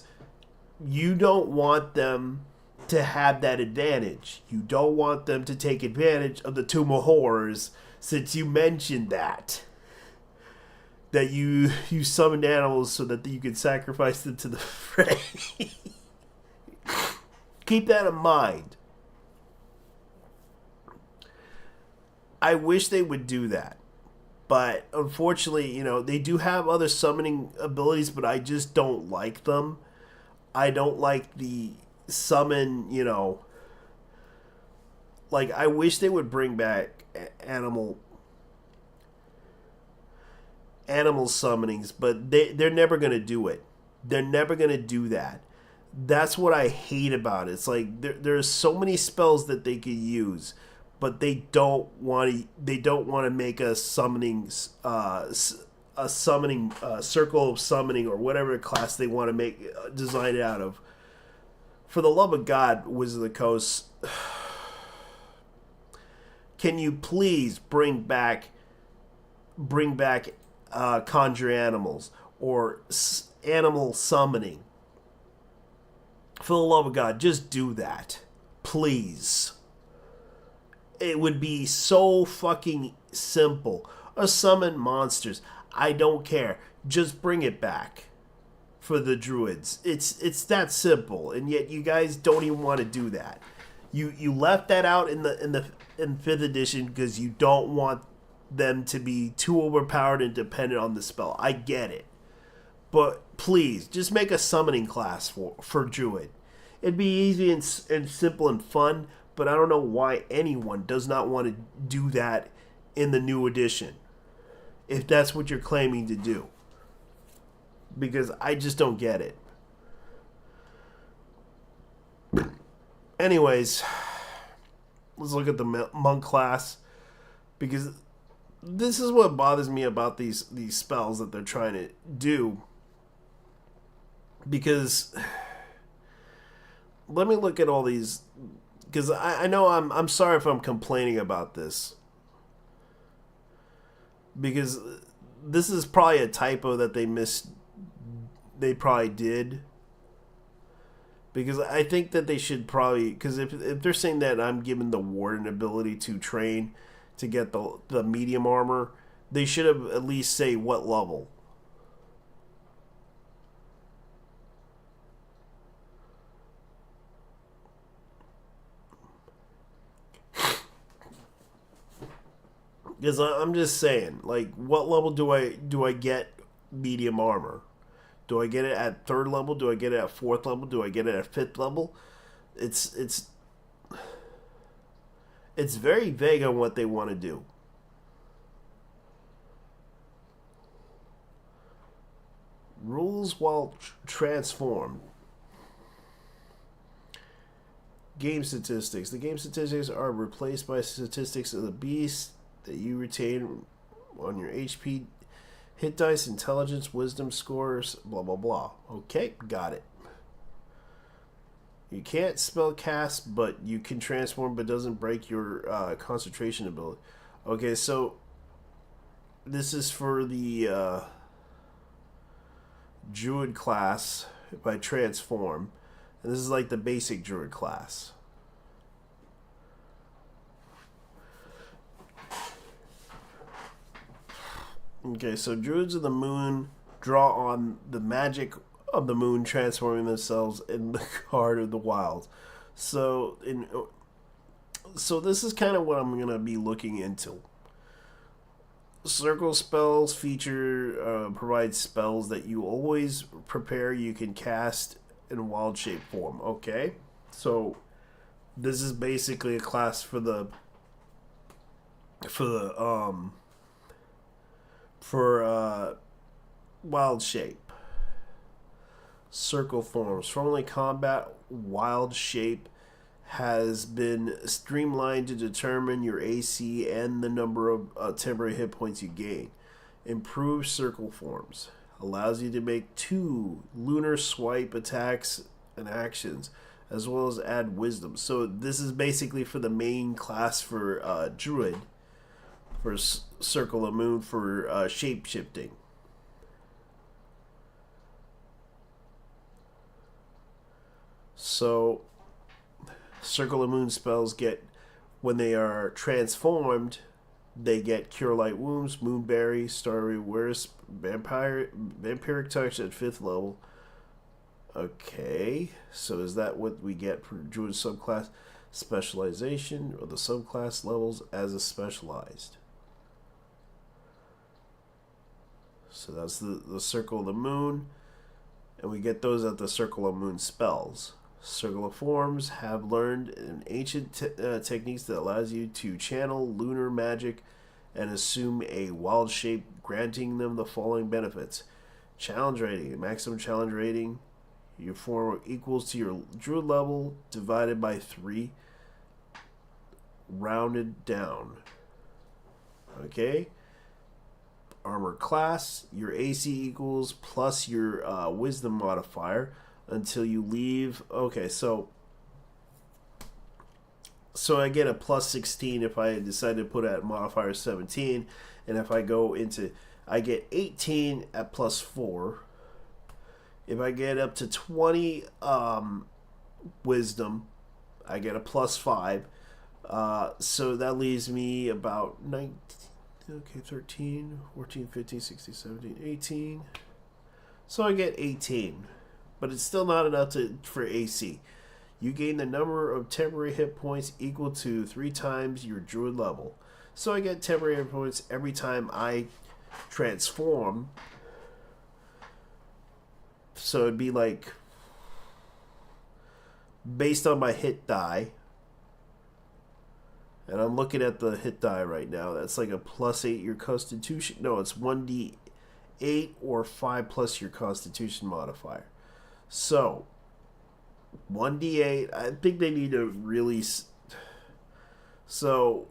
you don't want them to have that advantage. You don't want them to take advantage of the Tomb of Horrors, since you mentioned that you summoned animals so that you could sacrifice them to the fray. Keep that in mind. I wish they would do that. But unfortunately, they do have other summoning abilities, but I just don't like them. I don't like the summon, like, I wish they would bring back animal summonings, but they're never going to do it. They're never going to do that. That's what I hate about it. It's like there's so many spells that they could use, but they don't want to make a summoning circle of summoning, or whatever class they want to make design it out of. For the love of God, Wizard of the Coast, can you please bring back conjure animals, or animal summoning? For the love of God, just do that, please. It would be so fucking simple. Or summon monsters. I don't care. Just bring it back for the druids. It's that simple, and yet you guys don't even want to do that. You left that out in fifth edition because you don't want them to be too overpowered and dependent on the spell. I get it, but please just make a summoning class for druid. It'd be easy and simple and fun, but I don't know why anyone does not want to do that in the new edition, if that's what you're claiming to do. Because I just don't get it. Anyways, let's look at the monk class, because this is what bothers me about these spells that they're trying to do. Because let me look at all these, because I know I'm sorry if I'm complaining about this, because this is probably a typo that they probably did, because I think that they should probably, because if they're saying that I'm giving the warden ability to train to get the medium armor, they should have at least say what level. Because I'm just saying, like, what level do I get medium armor? Do I get it at third level? Do I get it at fourth level? Do I get it at fifth level? It's very vague on what they want to do. Rules while transformed. Game statistics. The game statistics are replaced by statistics of the beast that you retain on your HP, hit dice, intelligence, wisdom scores, blah blah blah. Okay, got it. You can't spell cast, but you can transform, but doesn't break your concentration ability. Okay, so this is for the druid class by transform, and this is like the basic druid class. Okay, so druids of the moon draw on the magic of the moon, transforming themselves in the heart of the wild. So this is kind of what I'm gonna be looking into. Circle spells feature provide spells that you always prepare you can cast in wild shape form. Okay, so this is basically a class for the wild shape. Circle forms. Formerly combat, wild shape has been streamlined to determine your AC and the number of temporary hit points you gain. Improved circle forms. Allows you to make 2 lunar swipe attacks and actions, as well as add wisdom. So this is basically for the main class for druid. For Circle of Moon for shape shifting. So Circle of Moon spells get, when they are transformed, they get Cure Light Wounds, Moonberry, Starry Wisp, Vampiric Touch at 5th level. Okay, so is that what we get for Druid subclass? Specialization, or the subclass levels as a specialized. So that's the Circle of the Moon, and we get those at the Circle of Moon spells. Circle of Forms have learned an ancient techniques that allows you to channel lunar magic and assume a wild shape, granting them the following benefits. Challenge rating. Maximum challenge rating. Your form equals to your druid level divided by 3, rounded down. Okay. Armor class. Your AC equals plus your wisdom modifier until you leave. Okay, so I get a plus 16 if I decide to put at modifier 17, and if I go into, I get 18 at plus 4. If I get up to 20 wisdom, I get a plus 5. So that leaves me about 19, okay, 13, 14, 15, 16, 17, 18. So I get 18. But it's still not enough for AC. You gain the number of temporary hit points equal to 3 times your druid level. So I get temporary hit points every time I transform. So it'd be like, based on my hit die, and I'm looking at the hit die right now, that's like a +8 your constitution. No, it's 1d8 or 5 plus your constitution modifier. So 1d8, I think they need to really. So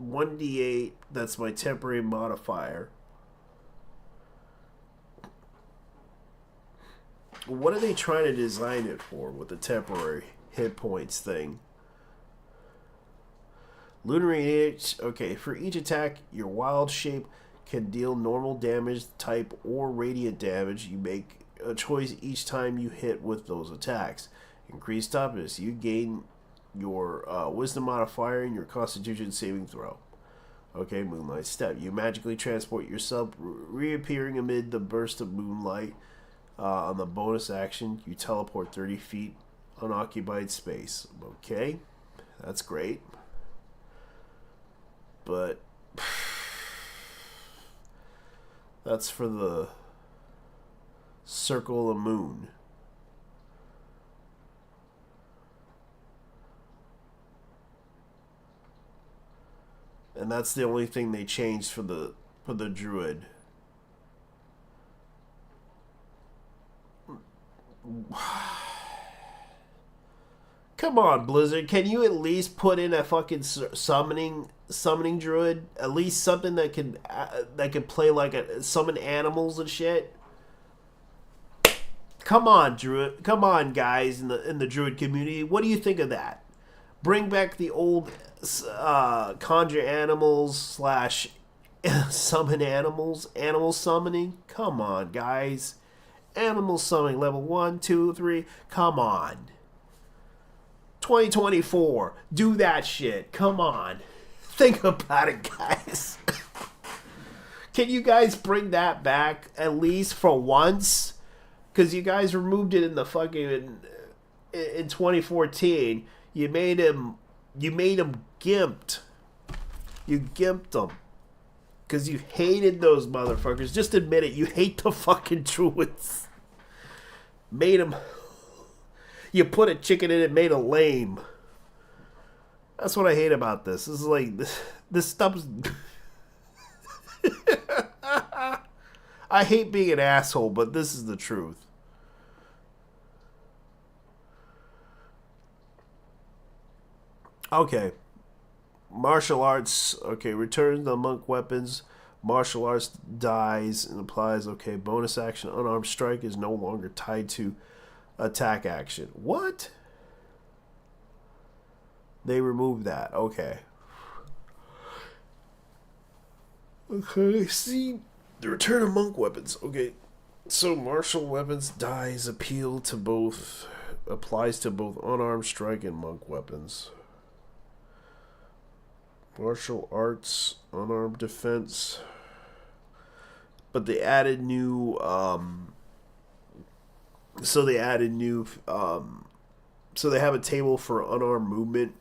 1d8, that's my temporary modifier. What are they trying to design it for with the temporary hit points thing? Lunar Radiance. Okay, for each attack, your wild shape can deal normal damage, type, or radiant damage. You make a choice each time you hit with those attacks. Increased toughness. You gain your wisdom modifier and your constitution saving throw. Okay, Moonlight Step. You magically transport yourself, reappearing amid the burst of moonlight. On the bonus action, you teleport 30 feet unoccupied space. Okay, that's great. But that's for the circle of moon. And that's the only thing they changed for the druid. Come on, Blizzard. Can you at least put in a fucking summoning druid? At least something that can play like summon animals and shit. Come on, druid. Come on, guys in the druid community. What do you think of that? Bring back the old conjure animals / summon animals. Animal summoning. Come on, guys. Animal summoning level 1, 2, 3. Come on. 2024. Do that shit. Come on. Think about it, guys. Can you guys bring that back at least for once? Because you guys removed it in the fucking in 2014. You made him gimped. You gimped him. Because you hated those motherfuckers. Just admit it. You hate the fucking druids. Made him. You put a chicken in it, made it lame. That's what I hate about this. This is like. This stuff's. I hate being an asshole, but this is the truth. Okay. Martial arts. Okay, return the monk weapons. Martial arts dies and applies. Okay, bonus action. Unarmed strike is no longer tied to attack action. What? They removed that. Okay. Okay, see. The return of monk weapons. Okay. So martial weapons dies applies to both unarmed strike and monk weapons. Martial arts, unarmed defense. But they added new so they have a table for unarmed movement.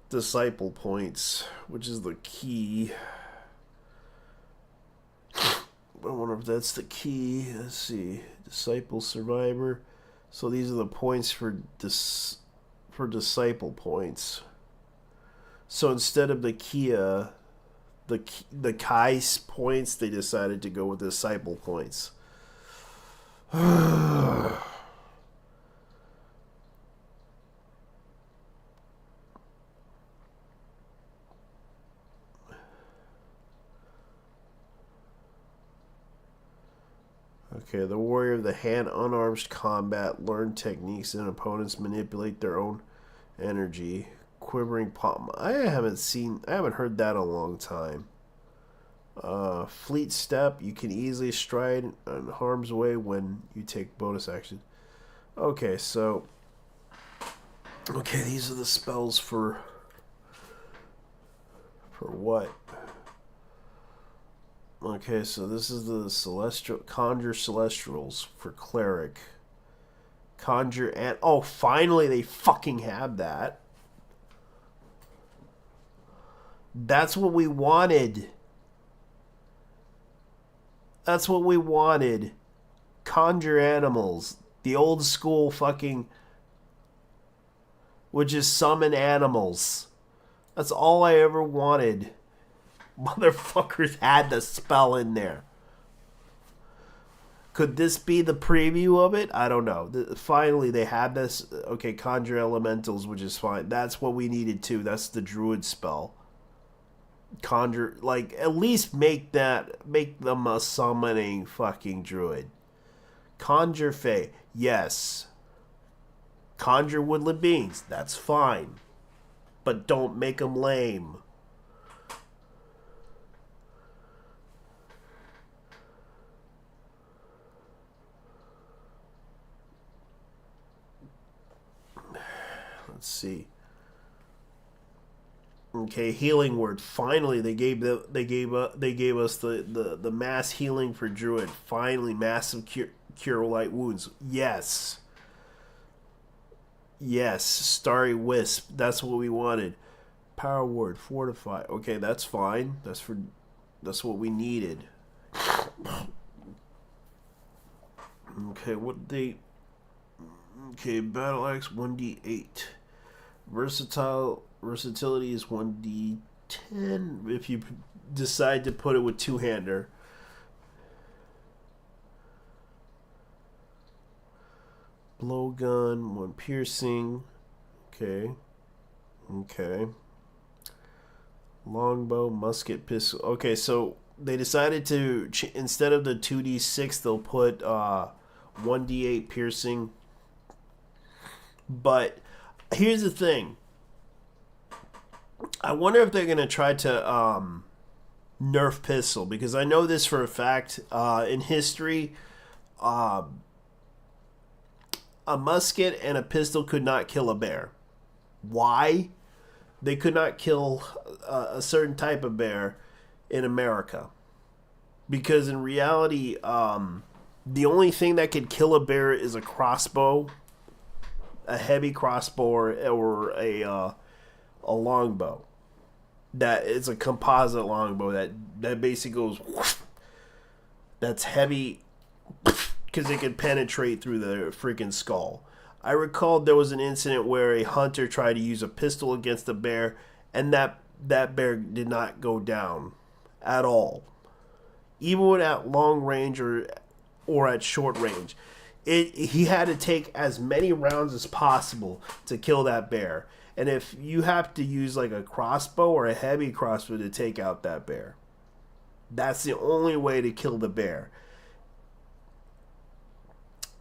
Disciple points, which is the key. I wonder if that's the key. Let's see. Disciple survivor. So these are the points for disciple points. So instead of the Kia, the Kai's points, they decided to go with disciple points. Okay, the warrior of the hand, unarmed combat, learn techniques and opponents manipulate their own energy. Quivering palm. I haven't heard that in a long time. Fleet step, you can easily stride in harm's way when you take bonus action. Okay, so Okay, these are the spells for what? Okay, so this is the celestial conjure celestials for cleric. Conjure and oh, finally they fucking have that. That's what we wanted. That's what we wanted. Conjure animals. The old school fucking, which is summon animals. That's all I ever wanted. Motherfuckers had the spell in there. Could this be the preview of it? I don't know. Finally, they had this. Okay, conjure elementals, which is fine. That's what we needed too. That's the druid spell. Conjure, like, at least make them a summoning fucking druid. Conjure fae, yes. Conjure woodland beings, that's fine. But don't make them lame. Let's see. Okay, healing word. Finally, they gave us the mass healing for druid. Finally, massive cure light wounds. Yes. Yes, starry wisp. That's what we wanted. Power word, fortify. Okay, that's fine. That's what we needed. Okay, what they? Okay, battle axe 1d8. Versatility is 1d10 if you decide to put it with two-hander. Blowgun, 1 piercing. Okay. Longbow, musket, pistol. Okay, so they decided to, instead of the 2d6, they'll put 1d8 piercing. But here's the thing. I wonder if they're going to try to nerf pistol, because I know this for a fact. In history, a musket and a pistol could not kill a bear. Why? They could not kill a certain type of bear in America. Because in reality, the only thing that could kill a bear is a crossbow, a heavy crossbow, or a longbow. That is a composite longbow that basically goes. That's heavy because it can penetrate through the freaking skull. I recalled there was an incident where a hunter tried to use a pistol against a bear, and that bear did not go down at all, even at long range or at short range. He had to take as many rounds as possible to kill that bear. And if you have to use like a crossbow or a heavy crossbow to take out that bear, that's the only way to kill the bear.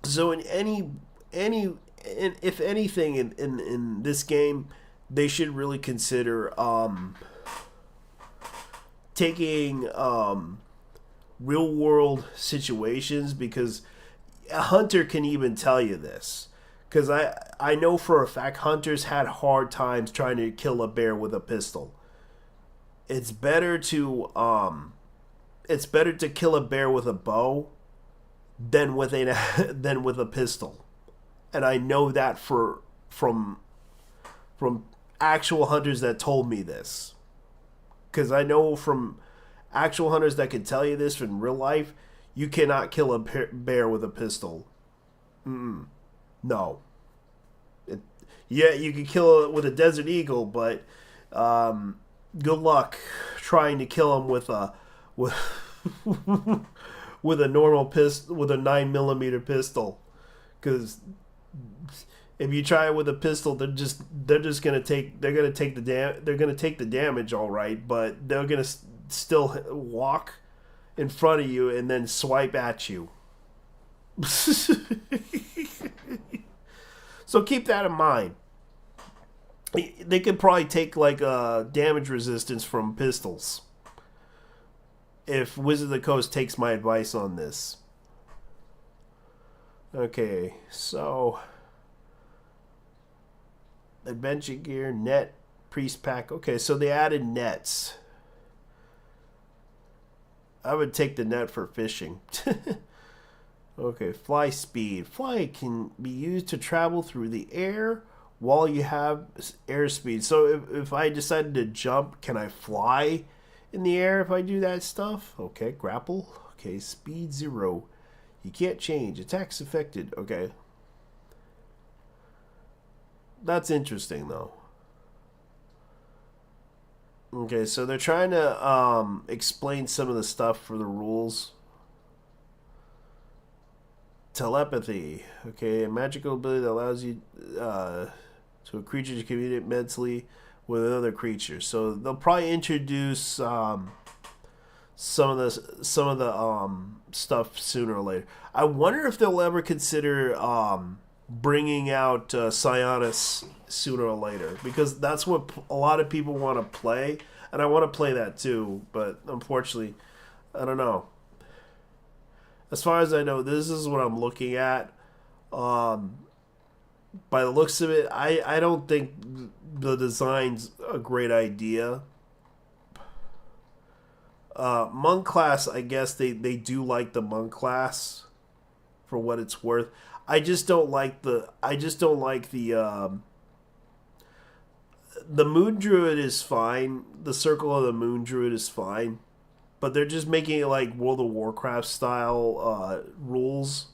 So if anything in this game, they should really consider taking real world situations, because a hunter can even tell you this. Because I know for a fact hunters had hard times trying to kill a bear with a pistol. It's better to kill a bear with a bow than with a pistol. And I know that from actual hunters that told me this. Because I know from actual hunters that can tell you this in real life, you cannot kill a bear with a pistol. No. Yeah, you can kill it with a desert eagle, but good luck trying to kill him with a normal pistol, with a 9mm pistol. Because if you try it with a pistol, they're gonna take the damage, all right, but they're gonna still walk in front of you and then swipe at you. So keep that in mind. They could probably take like damage resistance from pistols. If Wizard of the Coast takes my advice on this. Okay, so Adventure gear, net, priest pack. Okay, so they added nets. I would take the net for fishing. Okay, fly speed. Fly can be used to travel through the air while you have airspeed. So if I decided to jump, can I fly in the air if I do that stuff? Okay, grapple. Okay, speed 0. You can't change. Attacks affected. Okay. That's interesting though. Okay, so they're trying to explain some of the stuff for the rules. Telepathy. Okay, a magical ability that allows you to a creature to communicate mentally with another creature. So they'll probably introduce some of the stuff sooner or later. I wonder if they'll ever consider bringing out Psionis sooner or later, because that's what a lot of people want to play, and I want to play that too, but unfortunately, I don't know. As far as I know, this is what I'm looking at. By the looks of it, I don't think the design's a great idea. Monk class, I guess they do like the monk class for what it's worth. I just don't like the Moon Druid is fine. The Circle of the Moon Druid is fine. But they're just making it like World of Warcraft style rules.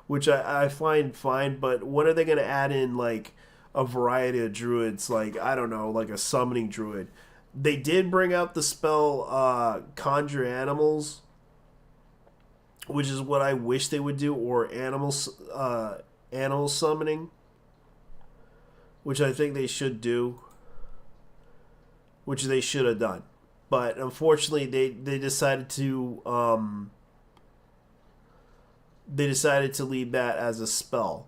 Which I find fine. But when are they going to add in like a variety of druids? Like, I don't know, like a summoning druid. They did bring out the spell Conjure Animals, which is what I wish they would do, or animal summoning, which I think they should do, which they should have done. But unfortunately, they decided to leave that as a spell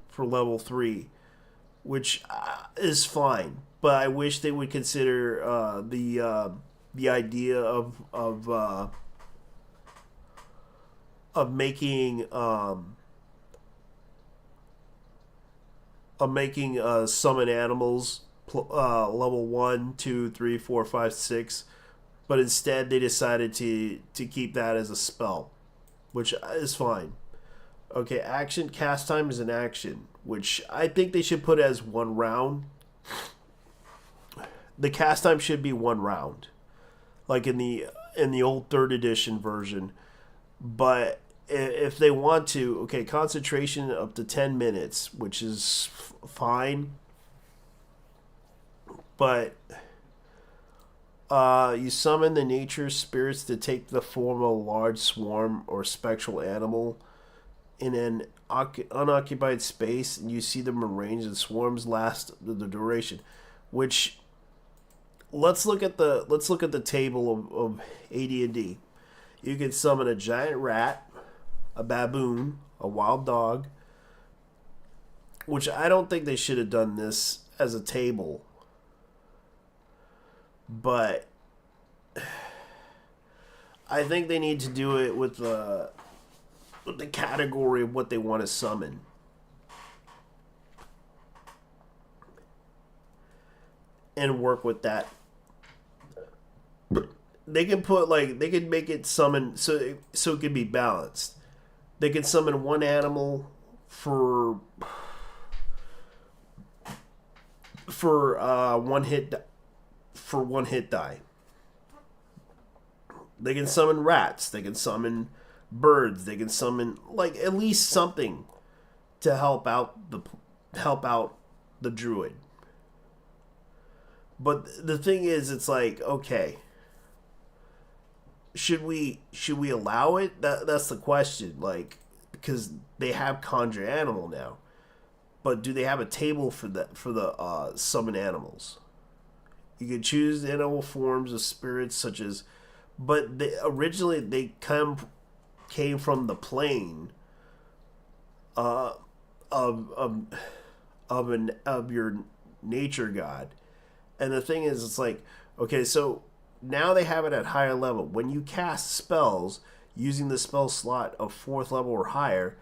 for level 3, which is fine. But I wish they would consider the idea of making summon animals level 1, 2, 3, 4, 5, 6, but instead they decided to keep that as a spell, which is fine. Okay, action cast time is an action, which I think they should put as 1 round. The cast time should be 1 round, like in the old 3rd edition version. But if they want to, okay, concentration up to 10 minutes, which is fine. But you summon the nature spirits to take the form of a large swarm or spectral animal in an unoccupied space, and you see them arranged, and swarms last the duration. Which let's look at the table of AD&D. You can summon a giant rat, a baboon, a wild dog, which I don't think they should have done this as a table. But I think they need to do it with the category of what they want to summon. And work with that. They can make it summon so it can be balanced. They can summon 1 animal for 1 hit die. They can summon rats. They can summon birds. They can summon like at least something to help out the druid. But the thing is, it's like, okay, should we allow it? That's the question. Like, because they have Conjure Animal now, but do they have a table for the summon animals? You can choose animal forms of spirits such as, but originally they came from the plane of your nature god. And the thing is, it's like, okay, so now they have it at higher level. When you cast spells using the spell slot of 4th level or higher,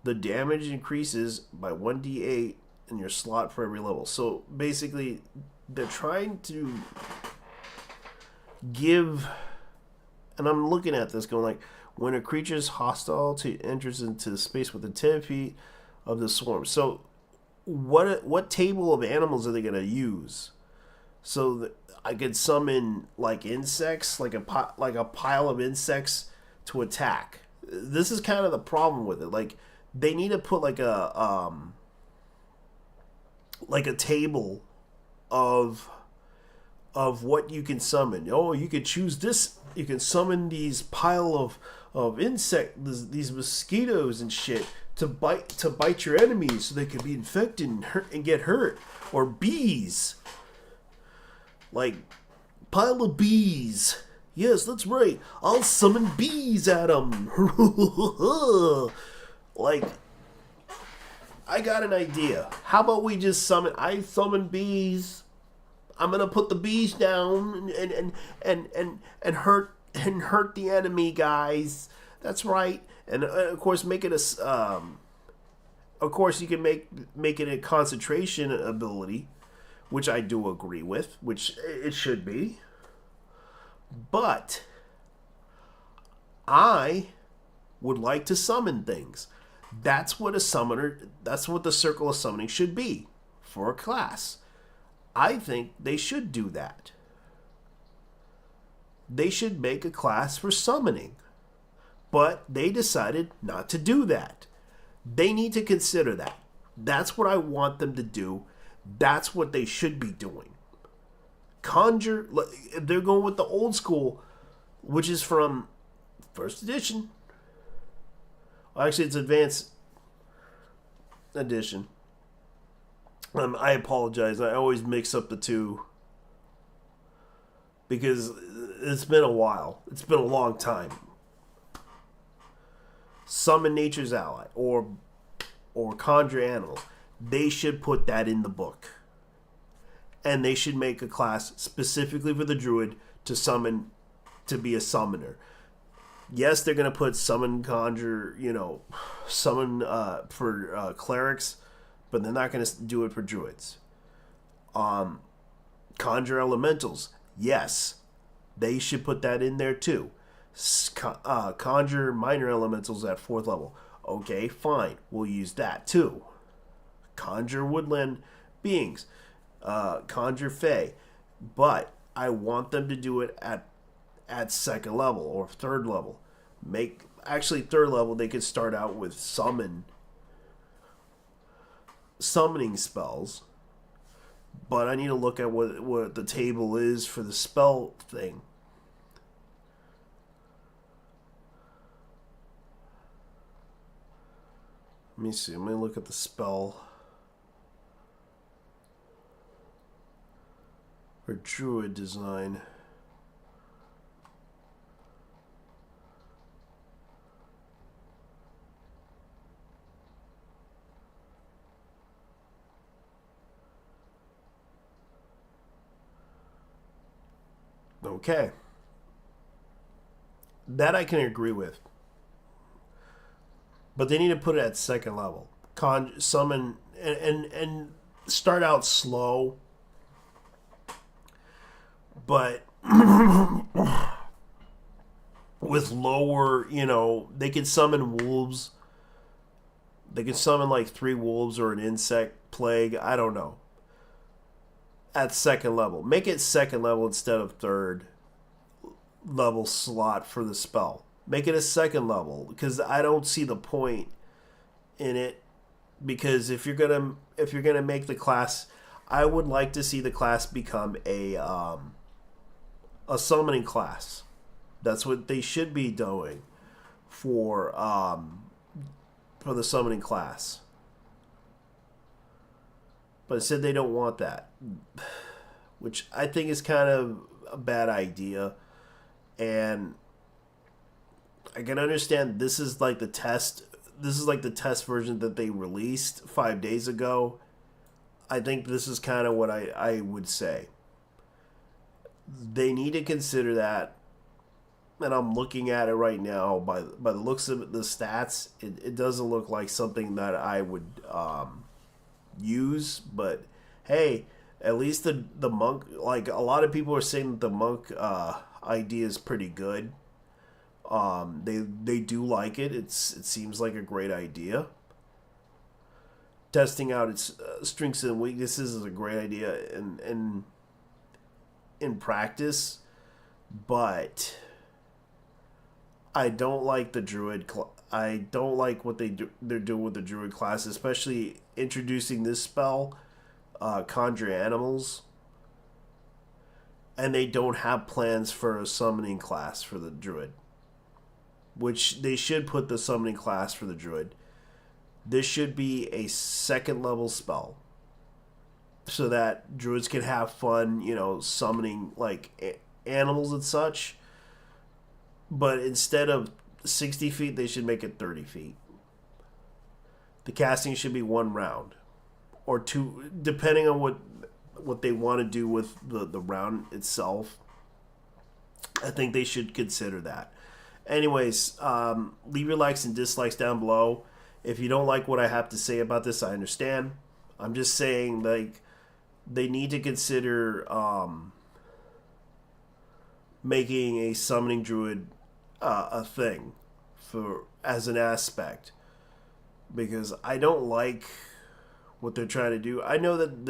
the damage increases by 1d8 in your slot for every level. So basically, they're trying to give, and I'm looking at this going like, when a creature is hostile to enters into space within 10 feet of the swarm. So what table of animals are they going to use? So that I could summon like insects, like a pile of insects to attack. This is kind of the problem with it. Like they need to put like a table of what you can summon. Oh, you could choose this. You can summon these pile of these mosquitoes and shit to bite your enemies so they can be infected and get hurt. Or bees. Like, pile of bees. Yes, that's right. I'll summon bees at them. Like, I got an idea. How about we just summon bees. I'm gonna put the bees down and hurt the enemy, guys. That's right. And of course, make it a. Of course, you can make it a concentration ability, which I do agree with, which it should be. But I would like to summon things. That's what the circle of summoning should be for a class. I think they should do that. They should make a class for summoning. But they decided not to do that. They need to consider that. That's what I want them to do. That's what they should be doing. Conjure, they're going with the old school, which is from first edition. Well, actually, it's advanced edition. I apologize. I always mix up the two because it's been a while. It's been a long time. Summon nature's ally or conjure animals. They should put that in the book. And they should make a class specifically for the druid to be a summoner. Yes, they're going to put summon, conjure, summon for clerics, but they're not going to do it for druids. Conjure elementals. Yes, they should put that in there too. Conjure minor elementals at 4th level. Okay, fine. We'll use that too. Conjure woodland beings. Conjure fae. But I want them to do it at 2nd level or 3rd level. Actually 3rd level they could start out with summoning spells. But I need to look at what the table is for the spell thing. Let me see. Let me look at the spell for druid design. Okay. That I can agree with. But they need to put it at 2nd level. Summon and start out slow. But with lower, they can summon wolves. They can summon like 3 wolves or an insect plague. I don't know. At 2nd level. Make it 2nd level instead of 3rd level slot for the spell. Make it a 2nd level because I don't see the point in it. Because if you're gonna make the class, I would like to see the class become a summoning class. That's what they should be doing for the summoning class. But instead they don't want that, which I think is kind of a bad idea. And I can understand this is like the test. This is like the test version that they released 5 days ago. I think this is kind of what I would say. They need to consider that. And I'm looking at it right now. By the looks of the stats, it doesn't look like something that I would use. But hey, at least the monk, like a lot of people are saying that the monk idea is pretty good. They do like it. It seems like a great idea. Testing out its strengths and weaknesses is a great idea in practice, but I don't like the druid. I don't like what they're doing with the druid class, especially introducing this spell, conjure animals, and they don't have plans for a summoning class for the druid, which they should put the summoning class for the druid. This should be a second level spell, so that druids can have fun, summoning like animals and such. But instead of 60 feet, they should make it 30 feet. The casting should be one round or two, depending on what they want to do with the round itself. I think they should consider that. Anyways, leave your likes and dislikes down below. If you don't like what I have to say about this, I understand. I'm just saying, like, they need to consider making a summoning druid a thing as an aspect, because I don't like what they're trying to do. I know that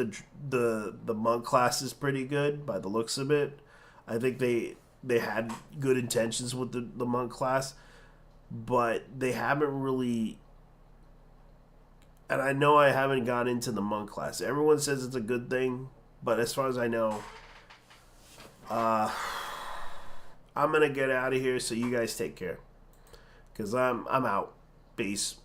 the monk class is pretty good by the looks of it. I think they had good intentions with the monk class, but they haven't really. And I know I haven't gone into the monk class. Everyone says it's a good thing, but as far as I know, I'm gonna get out of here. So you guys take care, cause I'm out. Peace.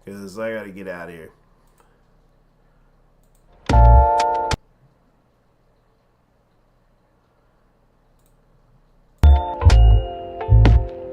Cause I gotta get out of here.